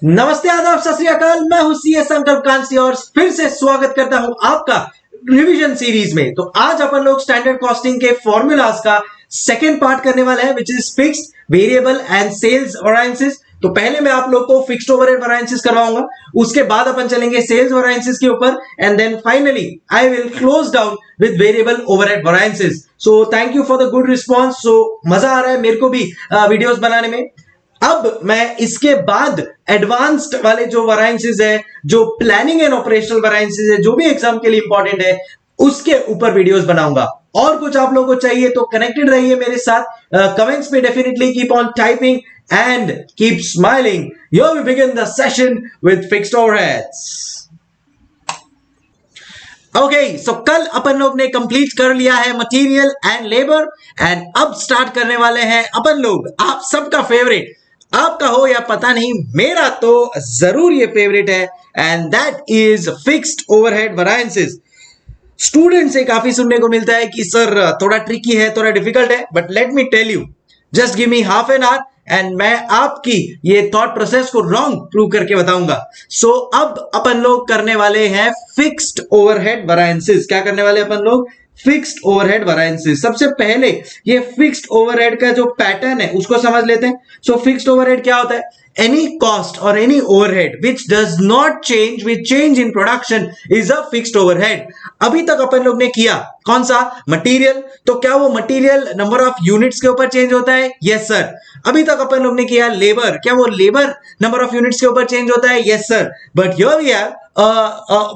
नमस्ते, आदाब, सत श्री अकाल। मैं हूं सीए संकल्प कांसी और फिर से स्वागत करता हूं आपका रिवीजन सीरीज में। तो आज अपन लोग स्टैंडर्ड कॉस्टिंग के फॉर्मूलाज का सेकंड पार्ट करने वाले हैं, which is fixed, variable and sales variances. तो पहले मैं आप लोग को फिक्स्ड ओवरहेड वेरिएंसेस करवाऊंगा, उसके बाद अपन चलेंगे सेल्स वेरिएंसेस के ऊपर, and then finally I will close down with variable overhead variances. So thank you for the good response. So मजा आ रहा है मेरे को भी वीडियोस बनाने में। अब मैं इसके बाद एडवांस्ड वाले जो वेरिएंसेस है, जो प्लानिंग एंड ऑपरेशनल वेरिएंसेस है, जो भी एग्जाम के लिए इंपॉर्टेंट है, उसके ऊपर वीडियोस बनाऊंगा। और कुछ आप लोगों को चाहिए तो कनेक्टेड रहिए मेरे साथ। कमेंट्स में definitely keep on typing and keep smiling. Here we begin the session with fixed overheads. Okay, so कल अपन लोग ने कंप्लीट कर लिया है मटेरियल एंड लेबर, एंड अब स्टार्ट करने वाले हैं अपन लोग आप सबका फेवरेट, आपका हो या पता नहीं, मेरा तो जरूर ये फेवरेट है, and that is fixed overhead variances. Student से काफी सुनने को मिलता है कि सर थोड़ा ट्रिकी है, थोड़ा डिफिकल्ट है, but let me tell you, just give me half an hour and मैं आपकी ये थॉट प्रोसेस को रॉन्ग प्रूव करके बताऊंगा। सो अब अपन लोग करने वाले हैं फिक्स्ड ओवरहेड वेरिएंसेस। क्या करने वाले अपन लोग? Fixed overhead variances. सबसे पहले ये फिक्स्ड ओवरहेड का जो पैटर्न है उसको समझ लेते हैं। सो फिक्स्ड ओवरहेड क्या होता है? एनी कॉस्ट और any overhead which does not change with change in production is a fixed overhead. अभी तक अपन लोग ने किया कौन सा? मटेरियल। तो क्या वो मटेरियल नंबर ऑफ यूनिट्स के ऊपर चेंज होता है? Yes sir. अभी तक अपन लोग ने किया लेबर। क्या वो लेबर नंबर ऑफ यूनिट्स के ऊपर चेंज होता है? Yes sir. But here we have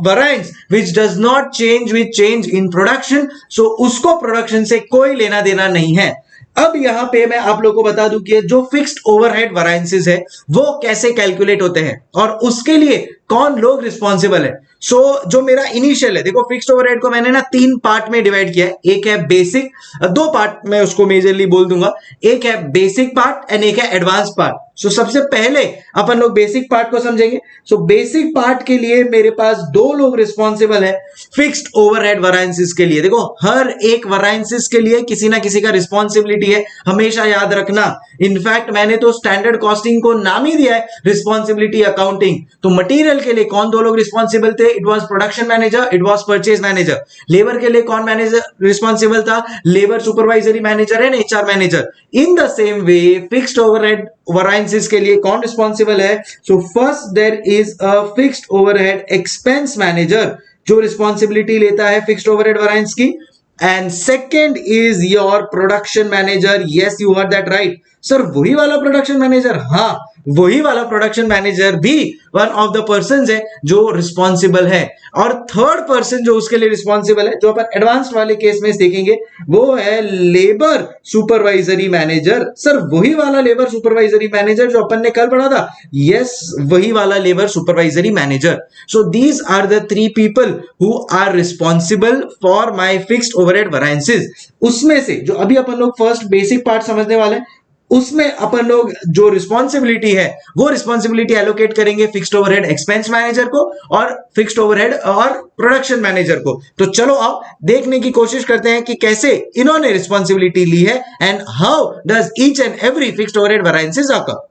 variance which does not change with change in production, so उसको प्रोडक्शन से कोई लेना देना नहीं है। अब यहां पे मैं आप लोगों को बता दूं कि जो फिक्स्ड ओवरहेड वेरिएंसेस है वो कैसे कैलकुलेट होते हैं और उसके लिए कौन लोग रिस्पॉन्सिबल है। सो जो मेरा इनिशियल है, देखो फिक्स्ड ओवरहेड को मैंने ना 3 पार्ट में डिवाइड किया है। एक है बेसिक, 2 पार्ट मैं उसको मेजरली बोल दूंगा, एक है बेसिक पार्ट एंड एक है एडवांस पार्ट। सो सबसे पहले अपन लोग बेसिक पार्ट को समझेंगे। सो बेसिक पार्ट के लिए मेरे पास 2 लोग रिस्पॉन्सिबल है फिक्स्ड ओवरहेड वेरिएंसेस के लिए। देखो हर एक वेरिएंसेस के लिए किसी ना किसी का रिस्पॉन्सिबिलिटी है, हमेशा याद रखना। इनफैक्ट मैंने तो स्टैंडर्ड कॉस्टिंग को नाम ही दिया है रिस्पॉन्सिबिलिटी अकाउंटिंग। तो मटेरियल के लिए कौन 2 लोग रिस्पॉन्सिबल थे? It was production manager, it was purchase manager. Labour के लिए कौन मैनेजर रिस्पॉन्सिबल था? Labour supervisory manager and HR manager. In the same way fixed overhead variances के लिए कौन रिस्पॉन्सिबल है? So first there is a fixed overhead expense manager जो responsibility लेता है फिक्स्ड ओवरहेड वेरिएंस की, and second is your production manager. Yes, you heard that right sir, वही वाला प्रोडक्शन मैनेजर। हाँ, वही वाला प्रोडक्शन मैनेजर भी वन ऑफ द पर्सन है जो रिस्पॉन्सिबल है। और थर्ड पर्सन जो उसके लिए रिस्पॉन्सिबल है, जो अपन एडवांस्ड वाले केस में देखेंगे, वो है लेबर सुपरवाइजरी मैनेजर। सर वही वाला लेबर सुपरवाइजरी मैनेजर जो अपन ने कल पढ़ा था? यस, वही वाला labour supervisory manager. So these are the 3 people who are responsible for my fixed overhead variances. उसमें से जो अभी अपन लोग फर्स्ट बेसिक पार्ट समझने वाले हैं, उसमें अपन लोग जो रिस्पॉन्सिबिलिटी है वो रिस्पॉन्सिबिलिटी एलोकेट करेंगे फिक्स्ड ओवरहेड एक्सपेंस मैनेजर को और फिक्स्ड ओवरहेड और प्रोडक्शन मैनेजर को। तो चलो आओ देखने की कोशिश करते हैं कि कैसे इन्होंने रिस्पॉन्सिबिलिटी ली है and how does each and every fixed overhead variances occur.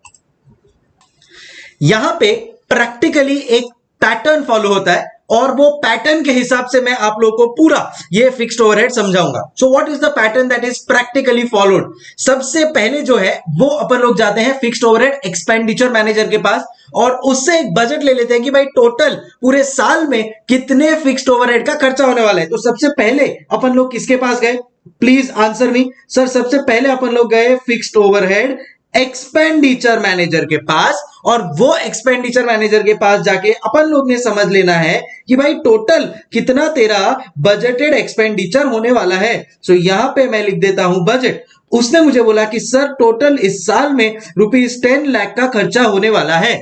यहां पे प्रैक्टिकली एक पैटर्न फॉलो होता है और वो पैटर्न के हिसाब से मैं आप लोगों को पूरा ये फिक्स्ड ओवरहेड समझाऊंगा। So what is the pattern that is practically followed? सबसे पहले जो है वो अपन लोग जाते हैं फिक्स्ड ओवरहेड एक्सपेंडिचर मैनेजर के पास और उससे एक बजट ले लेते हैं कि भाई टोटल पूरे साल में कितने फिक्स्ड ओवरहेड का खर्चा होने वाला है। तो सबसे पहले अपन लोग किसके पास गए? Please answer me sir. सबसे पहले अपन लोग गए फिक्स्ड ओवरहेड एक्सपेंडिचर मैनेजर के पास, और वो एक्सपेंडिचर मैनेजर के पास जाके अपन लोग ने समझ लेना है कि भाई टोटल कितना तेरा बजटेड एक्सपेंडिचर होने वाला है। सो यहां पे मैं लिख देता हूं बजट। उसने मुझे बोला कि सर टोटल इस साल में ₹10 लाख का खर्चा होने वाला है।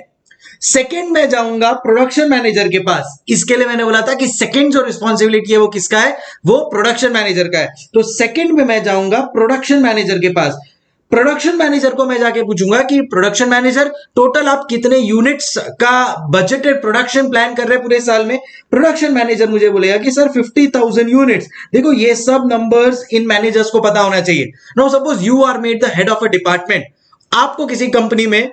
सेकंड में जाऊंगा प्रोडक्शन मैनेजर के पास। इसके लिए मैंने बोला था कि सेकंड जो रिस्पॉन्सिबिलिटी है वो किसका है? वो प्रोडक्शन मैनेजर का है। तो सेकंड में मैं जाऊंगा प्रोडक्शन मैनेजर के पास। प्रोडक्शन मैनेजर को मैं जाके पूछूंगा कि प्रोडक्शन मैनेजर टोटल आप कितने यूनिट्स का बजटेड प्रोडक्शन प्लान कर रहे हैं पूरे साल में? प्रोडक्शन मैनेजर मुझे बोलेगा कि सर 50,000 यूनिट्स। देखो ये सब नंबर्स इन मैनेजर्स को पता होना चाहिए। Now suppose you are made the head of a department, आपको किसी कंपनी में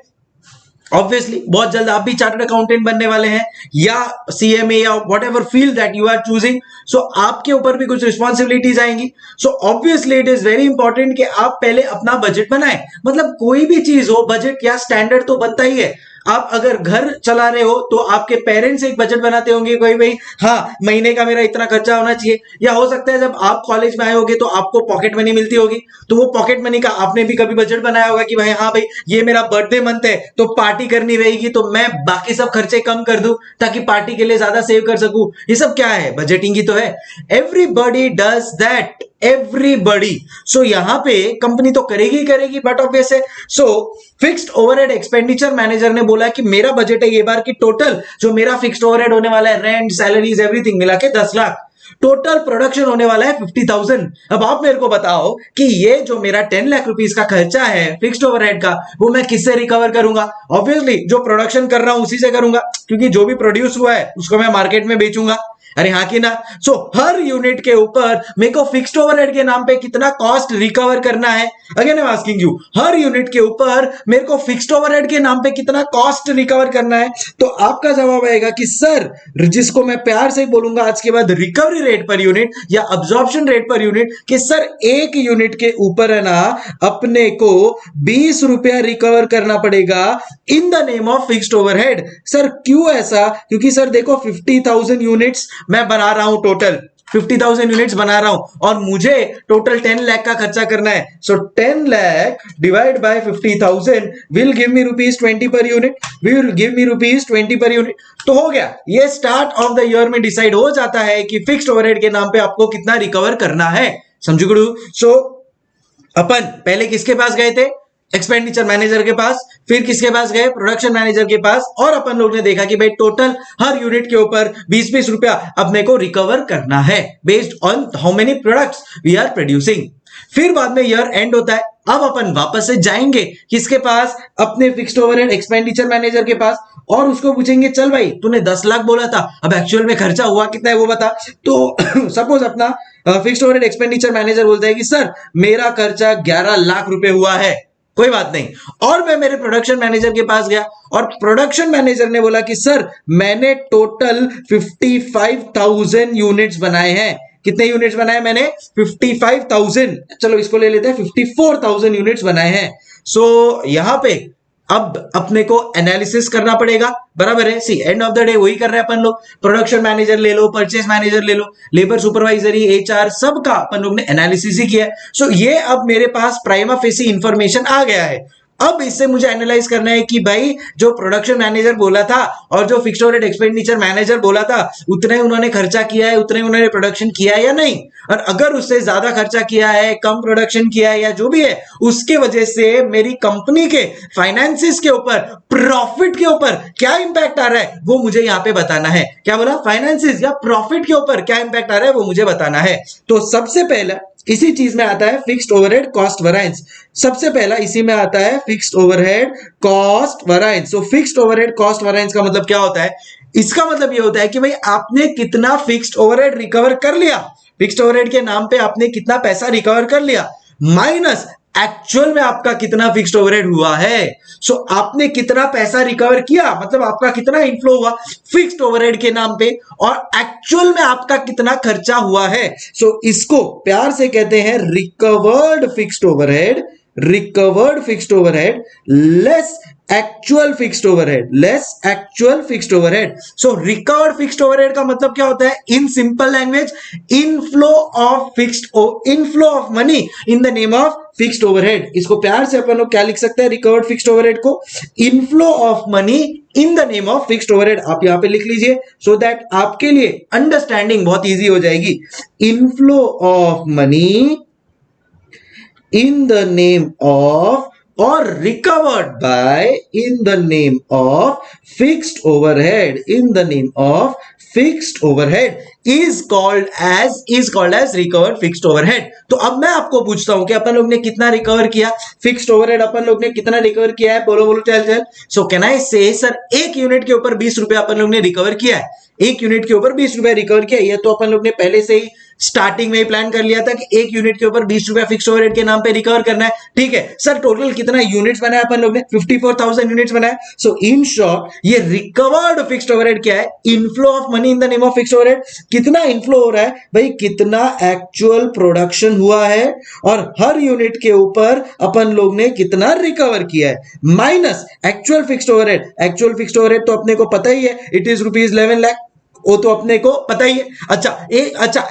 ऑब्वियसली बहुत जल्द आप भी चार्टर्ड अकाउंटेंट बनने वाले हैं या सीएमए या whatever field that you are choosing, so आपके ऊपर भी कुछ रिस्पॉन्सिबिलिटीज आएंगी। So obviously it is very important कि आप पहले अपना बजट बनाएं। मतलब कोई भी चीज हो, बजट या स्टैंडर्ड तो बनता ही है। आप अगर घर चला रहे हो तो आपके पेरेंट्स एक बजट बनाते होंगे, कोई भाई हाँ महीने का मेरा इतना खर्चा होना चाहिए, या हो सकता है जब आप कॉलेज में आए होगे तो आपको पॉकेट मनी मिलती होगी, तो वो पॉकेट मनी का आपने भी कभी बजट बनाया होगा कि भाई हाँ भाई ये मेरा बर्थडे मंथ है तो पार्टी करनी रहेगी, तो मैं बाकी सब खर्चे कम कर दूं ताकि पार्टी के लिए ज्यादा सेव कर सकूं। ये सब क्या है? बजटिंग ही तो है। Everybody does that, everybody. So यहां पे कंपनी तो करेगी ही करेगी, बट ऑब्वियस है। सो फिक्स्ड ओवरहेड एक्सपेंडिचर मैनेजर ने बोला कि मेरा बजट है ये बार की टोटल जो मेरा फिक्स्ड ओवरहेड होने वाला है, रेंट सैलरीज एवरीथिंग मिला के 10 लाख, टोटल प्रोडक्शन होने वाला है 50,000। अब आप मेरे को बताओ कि ये जो मेरा 10 लाख रुपीस का खर्चा है फिक्स्ड ओवरहेड का, वो मैं किससे रिकवर करूंगा? ऑब्वियसली जो प्रोडक्शन कर रहा हूं उसी से करूंगा, क्योंकि जो भी प्रोड्यूस हुआ है उसको मैं मार्केट में बेचूंगा। अरे हाँ कि ना? सो हर यूनिट के ऊपर मेरे को फिक्स्ड ओवरहेड के नाम पे कितना कॉस्ट रिकवर करना है? Again I am asking you, her unit के ऊपर मेरे को फिक्स्ड ओवरहेड के नाम पे कितना कॉस्ट रिकवर करना है? तो आपका जवाब आएगा कि सर, जिसको मैं प्यार से बोलूंगा आज के बाद रिकवरी रेट पर यूनिट या अब्जॉर्प्शन रेट पर यूनिट, कि सर एक यूनिट के ऊपर है ना अपने को 20 रुपया रिकवर करना पड़ेगा इन the name of fixed overhead. Sir क्यों ऐसा? क्योंकि सर देखो 50,000 यूनिट्स मैं बना रहा हूं, टोटल 50,000 यूनिट्स बना रहा हूं और मुझे टोटल 10 लाख का खर्चा करना है। सो 10 lakh divide bye 50,000 will give me rupees 20 per unit, will give me rupees 20 per unit. तो हो गया, ये स्टार्ट ऑफ द ईयर में डिसाइड हो जाता है कि फिक्स्ड ओवरहेड के नाम पे आपको कितना रिकवर करना है। समझो गुरु? सो अपन पहले किसके पास गए थे? एक्सपेंडिचर मैनेजर के पास। फिर किसके पास गए? प्रोडक्शन मैनेजर के पास। और अपन लोग ने देखा कि भाई टोटल हर यूनिट के ऊपर 20-20 रुपया अपने को रिकवर करना है based on how many products we are producing. फिर बाद में ईयर एंड होता है, अब अपन वापस से जाएंगे किसके पास? अपने फिक्स्ड ओवरहेड एक्सपेंडिचर मैनेजर के पास, और उसको पूछेंगे चल भाई तूने 10 लाख बोला था, अब एक्चुअल में खर्चा हुआ कितना है वो बता। तो सपोज अपना फिक्स्ड ओवरहेड एक्सपेंडिचर मैनेजर बोलता है कि सर मेरा खर्चा 11 लाख रुपए हुआ है, कोई बात नहीं। और मैं मेरे प्रोडक्शन मैनेजर के पास गया और प्रोडक्शन मैनेजर ने बोला कि सर मैंने टोटल 55,000 यूनिट्स बनाए हैं। कितने यूनिट्स बनाए मैंने? 55,000। चलो इसको ले लेते हैं, 54,000 यूनिट्स बनाए हैं। सो यहां पे अब अपने को एनालिसिस करना पड़ेगा, बराबर है। सी एंड ऑफ द डे वही कर रहे हैं अपन लोग। प्रोडक्शन मैनेजर ले लो, परचेस मैनेजर ले लो, लेबर सुपरवाइजरी, एचआर, सबका अपन लोग ने एनालिसिस ही किया है। सो ये अब मेरे पास प्राइमा फेसी इंफॉर्मेशन आ गया है। अब इससे मुझे एनालाइज करना है कि भाई जो प्रोडक्शन मैनेजर बोला था और जो फिक्स्ड ओवरहेड एक्सपेंडिचर मैनेजर बोला था उतने उन्होंने खर्चा किया है, उतने उन्होंने प्रोडक्शन किया है या नहीं। और अगर उससे ज्यादा खर्चा किया है, कम प्रोडक्शन किया है या जो भी है, उसके वजह से मेरी कंपनी के फाइनेंसिस के ऊपर, प्रॉफिट के ऊपर क्या इंपैक्ट आ रहा है वो मुझे यहां पे बताना है। क्या बोला? फाइनेंसिस या प्रॉफिट के ऊपर क्या इंपैक्ट आ रहा है वो मुझे बताना है। तो सबसे पहला इसी चीज में आता है फिक्स्ड ओवरहेड कॉस्ट वेरिएंस। सबसे पहला इसी में आता है fixed overhead cost variance. So fixed overhead cost variance का मतलब क्या होता है? इसका मतलब ये होता है कि भाई आपने कितना फिक्स्ड ओवरहेड रिकवर कर लिया, फिक्स्ड ओवरहेड के नाम पे आपने कितना पैसा रिकवर कर लिया, माइनस एक्चुअल में आपका कितना फिक्स्ड ओवरहेड हुआ है। सो आपने कितना पैसा रिकवर किया, मतलब आपका कितना इनफ्लो हुआ फिक्स्ड ओवरहेड के नाम पे, और एक्चुअल में आपका कितना खर्चा हुआ है। सो इसको प्यार से कहते हैं recovered fixed overhead, recovered fixed overhead less actual fixed overhead, less actual fixed overhead. So recovered fixed overhead का मतलब क्या होता है? In simple language, inflow of fixed, inflow of money in the name of fixed overhead. इसको प्यार से अपन लोग क्या लिख सकते हैं? रिकवर्ड फिक्स्ड ओवरहेड को inflow of money in the name of fixed overhead. आप यहां पे लिख लीजिए सो दैट आपके लिए अंडरस्टैंडिंग बहुत इजी हो जाएगी। Inflow of money in the name of or recovered by in the name of fixed overhead, in the name of fixed overhead is called as recovered fixed overhead। तो अब मैं आपको पूछता हूं कि अपन लोग ने कितना रिकवर किया फिक्स्ड ओवरहेड, अपन लोग ने कितना रिकवर किया है? बोलो बोलो, चल। सो कैन आई से सर एक यूनिट के ऊपर 20 रुपए अपन लोग ने रिकवर किया है, एक यूनिट के ऊपर 20 रुपए रिकवर किया। ये तो अपन लोग ने पहले से ही स्टार्टिंग में ही प्लान कर लिया था कि एक यूनिट के ऊपर 20 रुपया फिक्स ओवरहेड के नाम पे रिकवर करना है। ठीक है सर, टोटल कितना यूनिट्स बनाया अपन लोग ने? 54,000 यूनिट्स बनाया। सो इन शॉर्ट ये रिकवर्ड फिक्स्ड ओवरहेड क्या है? Inflow of money in the name of fixed overhead. कितना इनफ्लो हो रहा है भाई? कितना एक्चुअल प्रोडक्शन हुआ है और हर यूनिट के ऊपर अपन लोग ने कितना रिकवर किया है, minus actual fixed overhead. Actual fixed overhead तो अपने को पता ही है, इट इज ₹11 लाख, वो तो अपने को पता ही है। अच्छा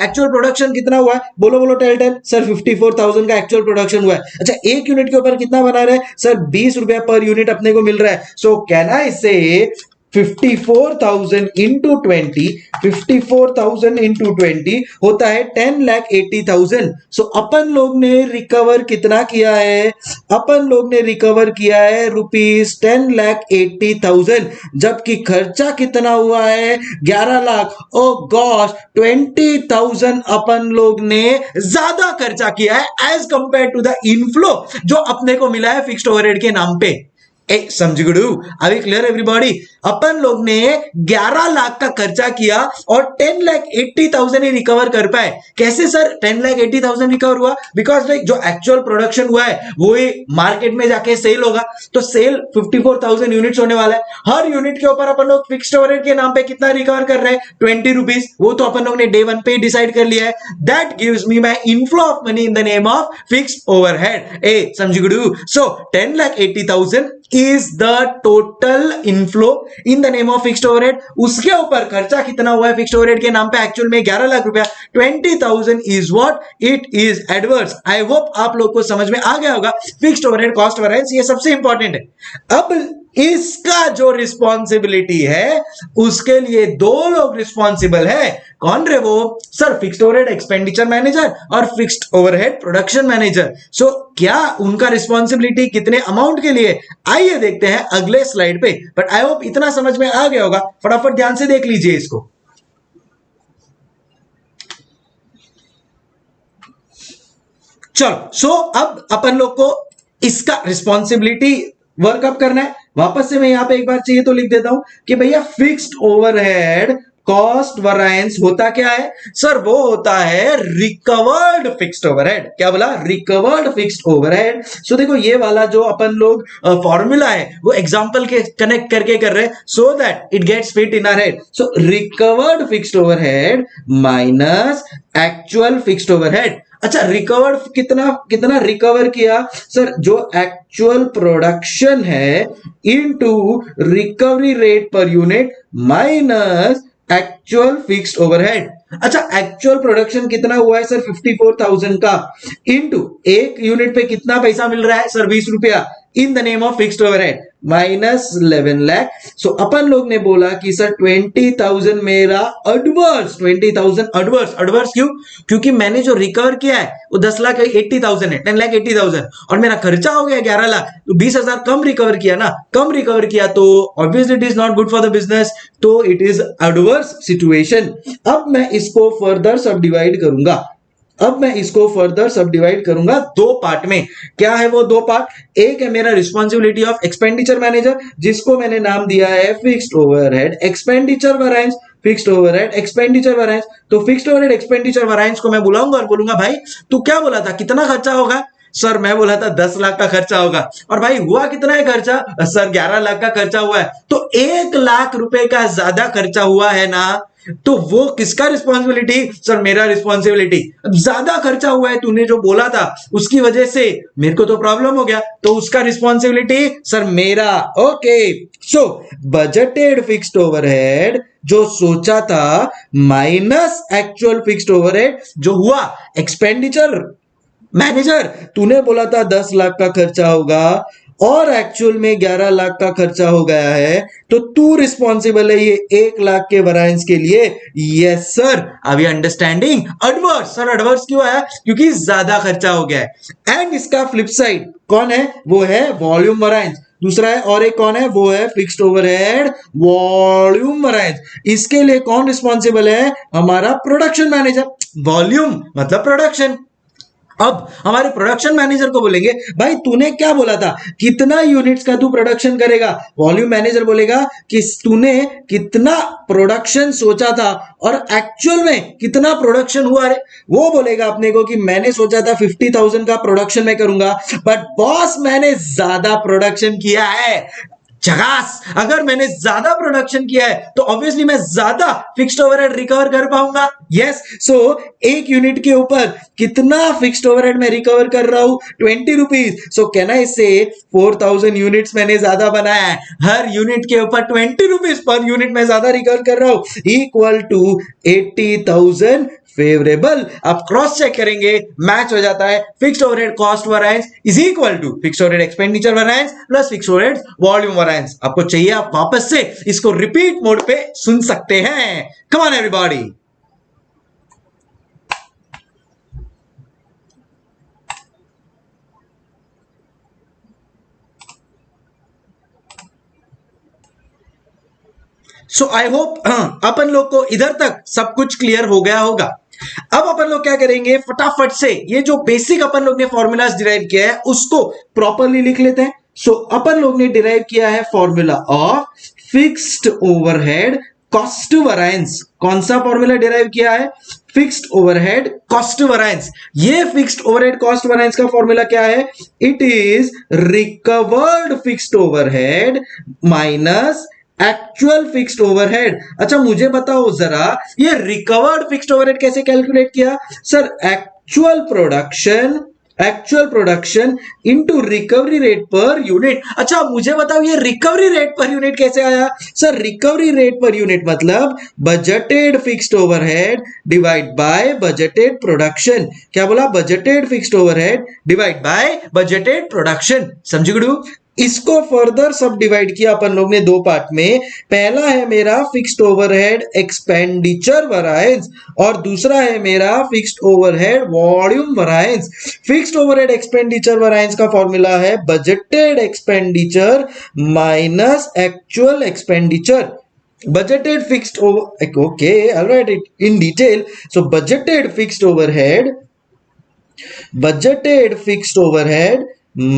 एक्चुअल प्रोडक्शन कितना हुआ है? बोलो बोलो, टेल सर। 54,000 का एक्चुअल प्रोडक्शन हुआ है। अच्छा, एक यूनिट के ऊपर कितना बना रहे हैं सर? 20 रुपया पर यूनिट अपने को मिल रहा है। सो कैन आई से 54,000 इंटू 20, 54,000 इंटू 20 होता है 10,80,000। सो अपन लोग ने रिकवर कितना किया है? अपन लोग ने रिकवर किया है ₹10,80,000, जबकि खर्चा कितना हुआ है? 11 लाख। ओ गॉश, 20,000 अपन लोग ने ज्यादा खर्चा किया है as compare to the inflow जो अपने को मिला है फिक्स्ड ओवरहेड के नाम पे। समझ गुडू? अभी क्लियर एवरीबॉडी? अपन लोग ने 11 लाख का खर्चा किया और 10,80,000 ही रिकवर कर पाए। कैसे सर 10,80,000 रिकवर हुआ? बिकॉज जो एक्चुअल प्रोडक्शन हुआ है वो ही मार्केट में जाके सेल होगा, तो सेल 54,000 यूनिट्स होने वाला है। हर यूनिट के ऊपर अपन लोग फिक्स्ड ओवरहेड के नाम पे कितना रिकवर कर रहे हैं? 20 रुपीज। वो तो अपन लोग ने डे 1 पे डिसाइड कर लिया है। That gives me my inflow of money in the name of fixed overhead. समझ गुडू? सो 10,80,000 is the total inflow in the name of fixed overhead। उसके ऊपर खर्चा कितना हुआ है फिक्स्ड ओवरहेड के नाम पे? एक्चुअल में 11 लाख रुपया। 20,000 is what it is adverse। I hope आप लोग को समझ में आ गया होगा फिक्स्ड ओवरहेड कॉस्ट वेरिएंस, ये सबसे इंपॉर्टेंट है। अब इसका जो रिस्पॉन्सिबिलिटी है उसके लिए दो लोग रिस्पॉन्सिबल है। कौन रे वो? Sir fixed overhead expenditure manager और फिक्स्ड ओवरहेड प्रोडक्शन मैनेजर। सो क्या उनका रिस्पॉन्सिबिलिटी कितने अमाउंट के लिए? आइए देखते हैं अगले स्लाइड पे। बट आई होप इतना समझ में आ गया होगा। फटाफट ध्यान से देख लीजिए इसको। चलो, सो अब अपन लोग को इसका रिस्पॉन्सिबिलिटी वर्कअप करना है। वापस से मैं यहां पे एक बार चाहिए तो लिख देता हूं कि भैया फिक्स्ड ओवरहेड कॉस्ट वेरिएंस होता क्या है सर? वो होता है रिकवर्ड फिक्स्ड ओवरहेड। क्या बोला? Recovered fixed overhead. सो देखो ये वाला जो अपन लोग फॉर्मूला है वो एग्जांपल के कनेक्ट करके कर रहे हैं so that it gets fit in our head. So recovered fixed overhead minus actual fixed overhead. अच्छा, रिकवर्ड कितना रिकवर किया सर? जो एक्चुअल प्रोडक्शन है into recovery rate per unit minus actual fixed overhead. अच्छा, एक्चुअल प्रोडक्शन कितना हुआ है sir? 54,000 का इनटू एक यूनिट पे कितना पैसा मिल रहा है सर? 20 रुपया in the name of fixed overhead minus 11 lakh. So अपन लोग ने बोला कि सर 20,000 मेरा एडवर्स। 20,000 एडवर्स क्यों? क्योंकि मैंने जो रिकवर किया है वो 10,80,000 है, 10,80,000 और मेरा खर्चा हो गया 11 लाख, तो 20,000 कम रिकवर किया ना। कम रिकवर किया तो obviously it is not good for the business, तो इट इज एडवर्स सिचुएशन। अब मैं इसको फर्दर सब डिवाइड करूंगा। दो पार्ट में। क्या है वो दो पार्ट? एक है मेरा रिस्पॉन्सिबिलिटी ऑफ एक्सपेंडिचर मैनेजर, जिसको मैंने नाम दिया है fixed overhead expenditure variance. Fixed overhead expenditure variance, तो फिक्स्ड ओवरहेड एक्सपेंडिचर वेरिएंस को मैं बुलाऊंगा और बोलूंगा भाई तू क्या बोला था, कितना खर्चा होगा? सर मैं बोला था 10 लाख का खर्चा होगा, और भाई हुआ कितना है खर्चा? सर 11 लाख का खर्चा हुआ है। तो 1 लाख रुपए का ज्यादा खर्चा हुआ है ना, तो वो किसका रिस्पॉन्सिबिलिटी? सर मेरा रिस्पॉन्सिबिलिटी। अब ज्यादा खर्चा हुआ है, तूने जो बोला था उसकी वजह से मेरे को तो प्रॉब्लम हो गया, तो उसका रिस्पॉन्सिबिलिटी सर मेरा। ओके, सो बजटेड फिक्स्ड ओवरहेड जो सोचा था माइनस एक्चुअल फिक्स्ड ओवरहेड जो हुआ। एक्सपेंडिचर मैनेजर तूने बोला था 10 लाख का खर्चा होगा और एक्चुअल में 11 लाख का खर्चा हो गया है, तो तू रिस्पॉन्सिबल है ये 1 लाख के वेरिएंस के लिए। यस सर, अभी अंडरस्टैंडिंग? एडवर्स सर, एडवर्स क्यों आया? क्योंकि ज्यादा खर्चा हो गया है। एंड इसका फ्लिप साइड कौन है? वो है वॉल्यूम वेरिएंस। दूसरा है, और एक कौन है? वो है फिक्स्ड ओवरहेड वॉल्यूम वेरिएंस। इसके लिए कौन रिस्पॉन्सिबल है? हमारा प्रोडक्शन मैनेजर। वॉल्यूम मतलब प्रोडक्शन, अब हमारे प्रोडक्शन मैनेजर को बोलेंगे भाई तूने क्या बोला था, कितना यूनिट्स का तू प्रोडक्शन करेगा। वॉल्यूम मैनेजर बोलेगा कि तूने कितना प्रोडक्शन सोचा था और एक्चुअल में कितना प्रोडक्शन हुआ रे। वो बोलेगा अपने को कि मैंने सोचा था 50,000 का प्रोडक्शन मैं करूंगा, बट बॉस मैंने ज्यादा प्रोडक्शन किया है। झकास, अगर मैंने ज्यादा प्रोडक्शन किया है तो ऑब्वियसली मैं ज्यादा फिक्स्ड ओवरहेड रिकवर कर पाऊंगा। यस, सो एक यूनिट के ऊपर कितना फिक्स्ड ओवरहेड मैं रिकवर कर रहा हूं, 20 रुपीज। सो कैन आई से 4,000 यूनिट्स मैंने ज्यादा बनाया है, हर यूनिट के ऊपर 20 रुपीज पर यूनिट मैं ज्यादा रिकवर कर रहा हूं, इक्वल टू 80,000 फेवरेबल। आप क्रॉस चेक करेंगे, मैच हो जाता है। Fixed overhead cost variance is equal to fixed overhead expenditure variance plus fixed overhead volume variance. आपको चाहिए आप वापस से इसको रिपीट मोड पे सुन सकते हैं। Come on everybody. So I hope अपन लोग को इधर तक सब कुछ क्लियर हो गया होगा। अब अपन लोग क्या करेंगे, फटाफट से ये जो बेसिक अपन लोग ने फॉर्मूलाज डिराइव किया है उसको प्रॉपरली लिख लेते हैं। सो अपन लोग ने डिराइव किया है formula of fixed overhead cost variance. कौन सा फॉर्मूला डिराइव किया है, फिक्स्ड ओवरहेड कॉस्ट वेरिएंस। ये फिक्स्ड ओवरहेड कॉस्ट वेरिएंस का फॉर्मूला क्या है, it is recovered fixed overhead minus actual fixed overhead. अच्छा मुझे बताओ जरा, ये रिकवर्ड फिक्स्ड ओवरहेड कैसे कैलकुलेट किया sir, actual production into recovery rate per unit. अच्छा मुझे बताओ ये रिकवरी रेट पर यूनिट कैसे आया sir, recovery rate per unit मतलब budgeted fixed overhead divide by budgeted production. क्या बोला, budgeted fixed overhead divide by budgeted production. समझ गए। इसको फर्दर सब डिवाइड किया अपन लोग ने दो पार्ट में। पहला है मेरा फिक्स्ड ओवरहेड एक्सपेंडिचर वेरिएंस और दूसरा है मेरा fixed overhead volume variance. Fixed overhead expenditure variance का फॉर्मूला है budgeted expenditure minus actual expenditure. budgeted fixed over, okay, I'll write it in detail. So budgeted fixed overhead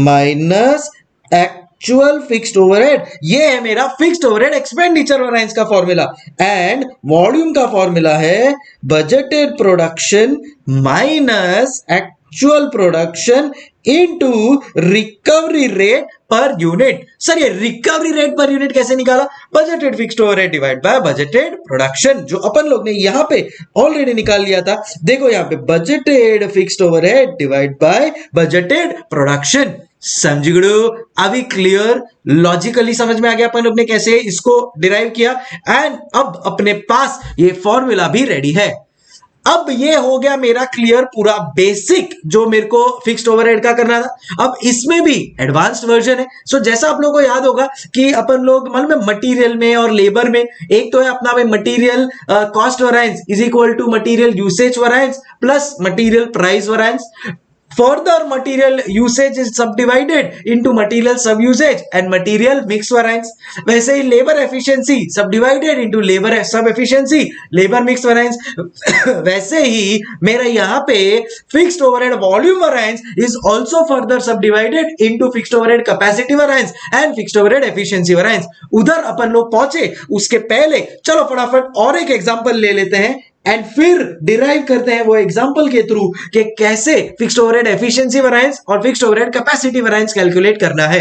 minus actual fixed overhead, ये है मेरा fixed overhead expenditure variance का formula. And volume का formula है budgeted production minus actual production into recovery rate per unit. Sir ये recovery rate per unit कैसे निकाला, budgeted fixed overhead divide by budgeted production, जो अपन लोग ने यहां पे ऑलरेडी निकाल लिया था। देखो यहां पे budgeted fixed overhead divide by budgeted production. समझ गए, अभी क्लियर, लॉजिकली समझ में आ गया अपन लोग ने कैसे इसको डिराइव किया। एंड अब अपने पास ये फॉर्मूला भी रेडी है। अब ये हो गया मेरा क्लियर पूरा बेसिक जो मेरे को फिक्स्ड ओवरहेड का करना था। अब इसमें भी एडवांस्ड वर्जन है। सो जैसा आप लोगों को याद होगा कि अपन लोग मालूम है मटेरियल में और लेबर में एक तो है अपना भाई material cost variance is equal to material usage variance plus material price variance. Further, material usage is subdivided into material sub-usage and material mix variance. वैसे ही labor efficiency subdivided into labor sub-efficiency, labor mix variance. वैसे ही मेरा यहाँ पे fixed overhead volume variance is also further subdivided into fixed overhead capacity variance and fixed overhead efficiency variance. उधर अपन लोग पहुंचे, उसके पहले चलो फटाफट और एक एग्जांपल ले लेते हैं एंड फिर डिराइव करते हैं वो एग्जांपल के थ्रू कि कैसे फिक्स्ड ओवरहेड एफिशिएंसी वेरिएंस और fixed overhead capacity variance calculate करना है।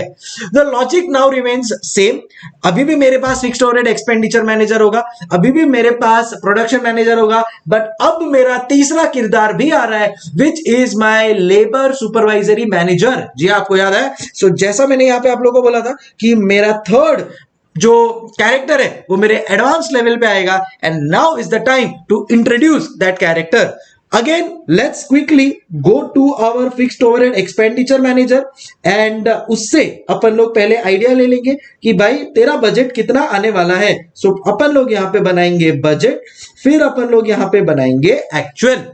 The logic now remains same. अभी भी मेरे पास फिक्स्ड ओवरहेड एक्सपेंडिचर मैनेजर होगा, अभी भी मेरे पास प्रोडक्शन मैनेजर होगा, बट अब मेरा तीसरा किरदार भी आ रहा है which is my labour supervisory manager. जी आपको याद है, सो जैसा मैंने यहां पे आप लोगों को बोला था कि मेरा थर्ड जो कैरेक्टर है वो मेरे एडवांस लेवल पे आएगा and now is the time to introduce that character. Again let's quickly go to our fixed overhead expenditure manager and उससे अपन लोग पहले आइडिया ले लेंगे कि भाई तेरा बजट कितना आने वाला है। सो अपन लोग यहां पे बनाएंगे बजट, फिर अपन लोग यहां पे बनाएंगे एक्चुअल।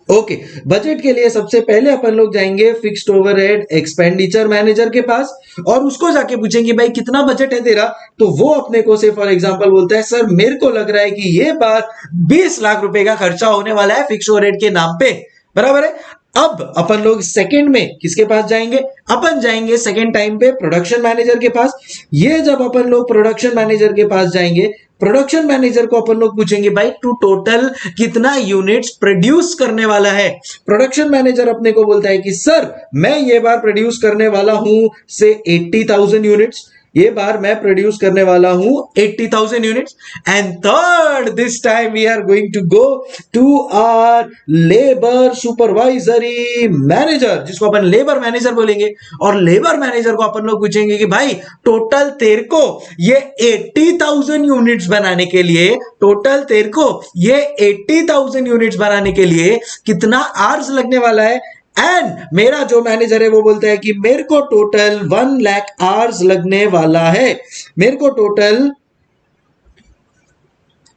ओके, बजट के लिए सबसे पहले अपन लोग जाएंगे फिक्स्ड ओवरहेड एक्सपेंडिचर मैनेजर के पास और उसको जाके पूछेंगे भाई कितना बजट है तेरा। तो वो अपने को से फॉर एग्जांपल बोलता है सर मेरे को लग रहा है कि ये बार 20 लाख रुपए का खर्चा होने वाला है फिक्स्ड ओवरहेड के नाम पे, बराबर है। अब अपन लोग सेकंड में किसके पास जाएंगे? अपन जाएंगे सेकंड टाइम पे प्रोडक्शन मैनेजर के पास। ये जब अपन लोग प्रोडक्शन मैनेजर के पास जाएंगे, प्रोडक्शन मैनेजर को अपन लोग पूछेंगे भाई तू टोटल कितना यूनिट्स प्रोड्यूस करने वाला है। प्रोडक्शन मैनेजर अपने को बोलता है कि सर मैं ये बार प्रोड्यूस करने वाला हूं से 80,000 यूनिट्स, ये बार मैं प्रोड्यूस करने वाला हूं 80,000 units. And third this time we are going to go to our labour supervisory manager, जिसको अपन लेबर मैनेजर बोलेंगे। और लेबर मैनेजर को अपन लोग पूछेंगे कि भाई टोटल तेरे को ये 80,000 यूनिट्स बनाने के लिए, टोटल तेरे को ये 80,000 यूनिट्स बनाने के लिए कितना आवर्स लगने वाला है। एंड मेरा जो मैनेजर है वो बोलता है कि मेरे को टोटल 1 लाख आवर्स लगने वाला है, मेरे को टोटल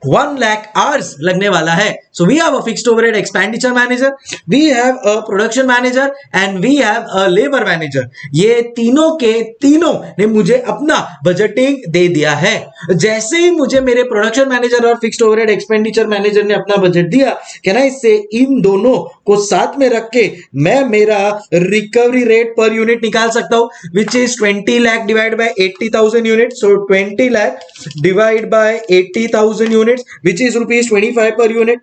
1 lakh hours लगने वाला है। So we have a fixed overhead expenditure manager, we have a production manager and we have a labor manager। ये तीनों के तीनों ने मुझे अपना बजटिंग दे दिया है। जैसे ही मुझे मेरे प्रोडक्शन मैनेजर और फिक्स्ड ओवरहेड एक्सपेंडिचर मैनेजर ने अपना बजट दिया, क्या ना इससे इन दोनों को साथ में रख के मैं मेरा रिकवरी रेट पर यूनिट निकाल सकता हूं, विच is 20 lakh divide bye 80,000 unit. So 20 lakh divide bye 80,000 unit which is rupees 25 per unit।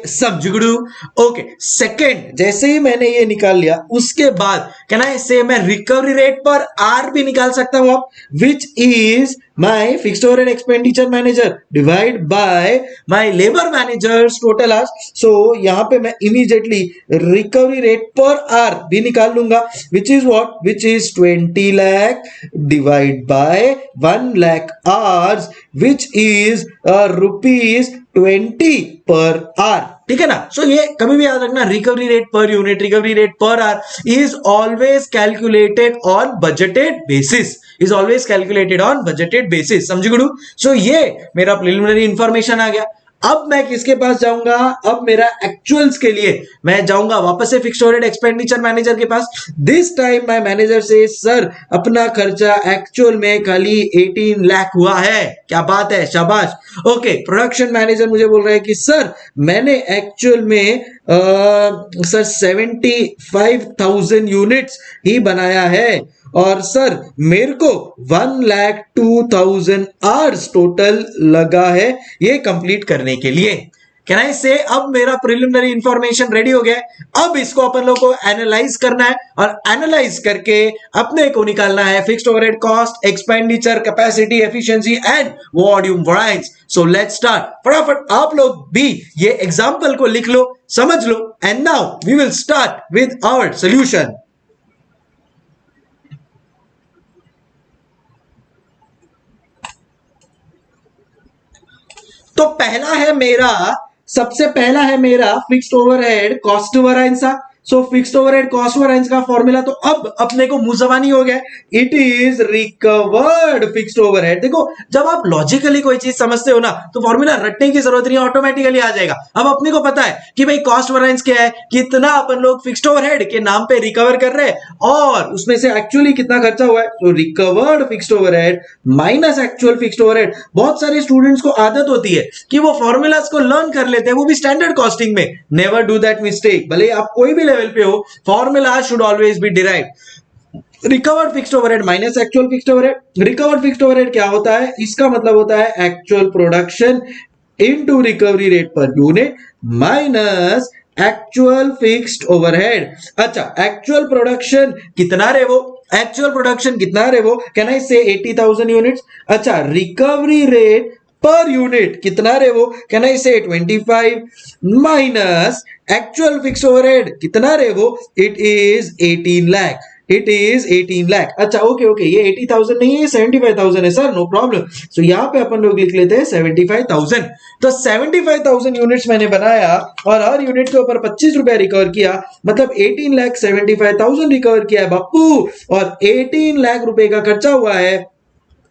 सब जुगड़ू। ओके, सेकेंड जैसे ही मैंने ये निकाल लिया उसके बाद कहना है इससे मैं रिकवरी रेट पर आर भी निकाल सकता हूं आप, which is my fixed overhead expenditure manager divide by my labour manager's total hours. So यहां पे मैं immediately recovery rate per hour भी निकाल लूंगा, which is what, which is 20 lakh divide by 1 lakh hours, which is rupees 20 per are. ठीक है ना। सो ये कभी भी याद रखना, recovery rate per unit, recovery rate per hour is always calculated on budgeted basis, is always calculated on budgeted basis. समझ गुरु। सो ये मेरा प्रिलिमिनरी इंफॉर्मेशन आ गया। अब मैं किसके पास जाऊंगा? अब मेरा एक्चुअल्स के लिए मैं जाऊंगा वापस से फिक्स्ड ओवरहेड एक्सपेंडिचर मैनेजर के पास। दिस टाइम माय मैनेजर से सर अपना खर्चा एक्चुअल में खाली 18 लाख हुआ है। क्या बात है, शाबाश। ओके, प्रोडक्शन मैनेजर मुझे बोल रहा है कि सर मैंने एक्चुअल में सर 75,000 यूनिट्स ही बनाया है और सर मेरे को 1,02,000 आवर्स टोटल लगा है ये कंप्लीट करने के लिए। कैन आई से अब मेरा प्रिलिमिनरी इंफॉर्मेशन रेडी हो गया। अब इसको अपन लोग को एनालाइज करना है और एनालाइज करके अपने को निकालना है fixed overhead cost, expenditure, capacity, efficiency and volume variance. So let's start. फटाफट आप लोग भी ये एग्जांपल को लिख लो, समझ लो and now we will start with our solution. तो पहला है मेरा, सबसे पहला है मेरा fixed overhead cost variance. So fixed overhead cost variance का फॉर्मूला तो अब अपने को मुंह जबानी हो गया, it is recovered fixed overhead. देखो जब आप लॉजिकली कोई चीज समझते हो ना तो फॉर्मूला रटने की जरूरत नहीं, ऑटोमेटिकली आ जाएगा। अब अपने को पता है कि भाई कॉस्ट वेरिएंस क्या है, कितना अपन लोग फिक्स्ड ओवरहेड के नाम पे रिकवर कर रहे हैं और उसमें से एक्चुअली कितना खर्चा हुआ है। तो recovered fixed overhead minus actual fixed overhead. बहुत सारे स्टूडेंट्स को आदत होती है कि वो फॉर्मूलाज को लर्न कर लेते हैं, वो भी स्टैंडर्ड कॉस्टिंग में। Never do that mistake. भले आप कोई भी लेवल पे हो, formula should always be derived. Recovered fixed overhead minus actual fixed overhead. Recovered fixed overhead क्या होता है? इसका मतलब होता है actual production into recovery rate per unit minus actual fixed overhead. अच्छा, एक्चुअल प्रोडक्शन कितना रे वो, एक्चुअल प्रोडक्शन कितना रे वो, कैन आई से 80,000 यूनिट्स। अच्छा, रिकवरी रेट पर यूनिट कितना रे वो, कैन आई से 25 माइनस एक्चुअल फिक्स्ड ओवरहेड कितना रे वो, it is 18 lakh, it is 18 lakh. अच्छा ओके ओके, ये 80,000 नहीं है, 75,000 है सर, नो प्रॉब्लम। सो यहां पे अपन लोग लिख लेते हैं 75,000। तो 75,000 यूनिट्स मैंने बनाया और हर यूनिट के ऊपर 25 रुपए रिकवर किया, मतलब 18,75,000 रिकवर किया है बापू, और 18 लाख रुपए का खर्चा हुआ है।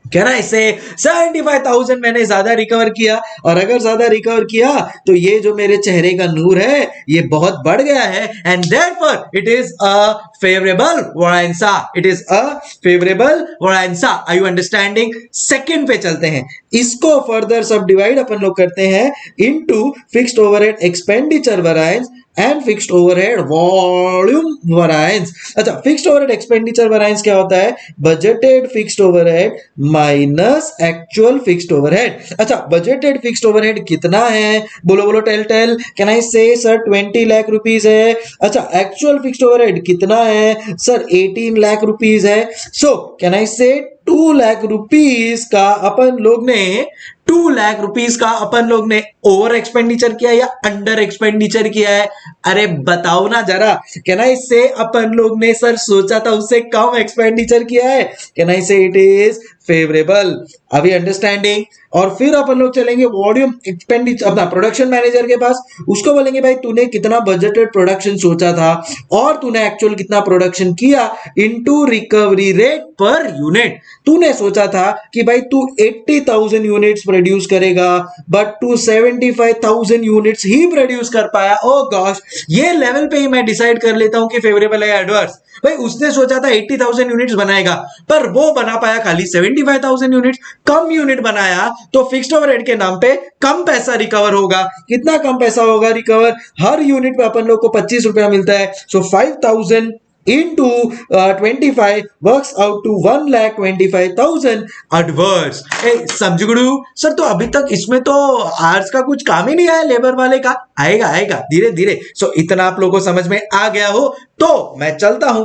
क्या ना, इससे 75,000 मैंने ज्यादा रिकवर किया, और अगर ज्यादा रिकवर किया तो ये जो मेरे चेहरे का नूर है ये बहुत बढ़ गया है, and therefore it is a favourable variance, it is a favourable variance. Are you understanding? Second पे चलते हैं, इसको फर्दर सब डिवाइड अपन लोग करते हैं into fixed overhead expenditure variance and fixed overhead volume variance. अच्छा, फिक्स्ड ओवरहेड एक्सपेंडिचर वरायंस क्या होता है? Budgeted fixed overhead minus actual fixed overhead. अच्छा, बजटेड फिक्स्ड ओवरहेड कितना है? बोलो बोलो, टेल टेल। कैन आई से सर 20 लाख रुपीस है। अच्छा, एक्चुअल फिक्स्ड ओवरहेड कितना है? सर 18 लाख रुपीस है। सो कैन आई से 2 लाख रुपीस का अपन लोग ने 2 लाख रुपीस का अपन लोग ने ओवर एक्सपेंडिचर किया या अंडर एक्सपेंडिचर किया है? अरे बताओ ना जरा। कैन आई से अपन लोग ने सर सोचा था उससे कम एक्सपेंडिचर किया है? Can I say it is favourable? Are we understanding? और फिर अपन लोग चलेंगे वॉल्यूम एक्सपेंडिचर अपना प्रोडक्शन मैनेजर के पास। उसको बोलेंगे भाई तूने कितना बजटेड प्रोडक्शन सोचा था और तूने एक्चुअल कितना प्रोडक्शन किया into recovery rate per unit. तूने सोचा था कि भाई तू 80,000 यूनिट्स प्रोड्यूस करेगा, बट तू 75,000 यूनिट्स ही प्रोड्यूस कर पाया। ओ गॉश, ये लेवल पे ही मैं डिसाइड कर लेता हूं कि फेवरेबल है या एडवर्स। भाई उसने सोचा था 80,000 यूनिट्स बनाएगा, पर वो बना पाया खाली 75,000 यूनिट्स। कम यूनिट बनाया तो फिक्स्ड ओवरहेड के नाम पे कम पैसा रिकवर होगा। कितना कम पैसा होगा रिकवर? हर यूनिट पे अपन लोग को 25 रुपया मिलता है। So 5,000 into 25 works out to 1,25,000 adverse। समझगुड़ू सर, तो अभी तक इसमें तो आर्ट्स का कुछ काम ही नहीं आया, लेबर वाले का आएगा आएगा धीरे धीरे। सो इतना आप लोगों को समझ में आ गया हो तो मैं चलता हूं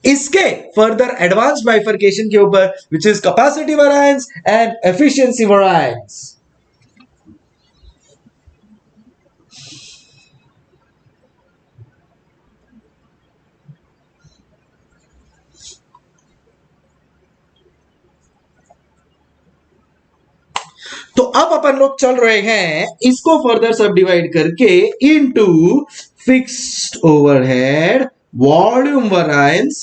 इसके फर्दर एडवांस बाइफर्केशन के ऊपर, which is capacity variance and efficiency variance. तो अब अपन लोग चल रहे हैं इसको फर्दर सब डिवाइड करके into fixed overhead volume variance,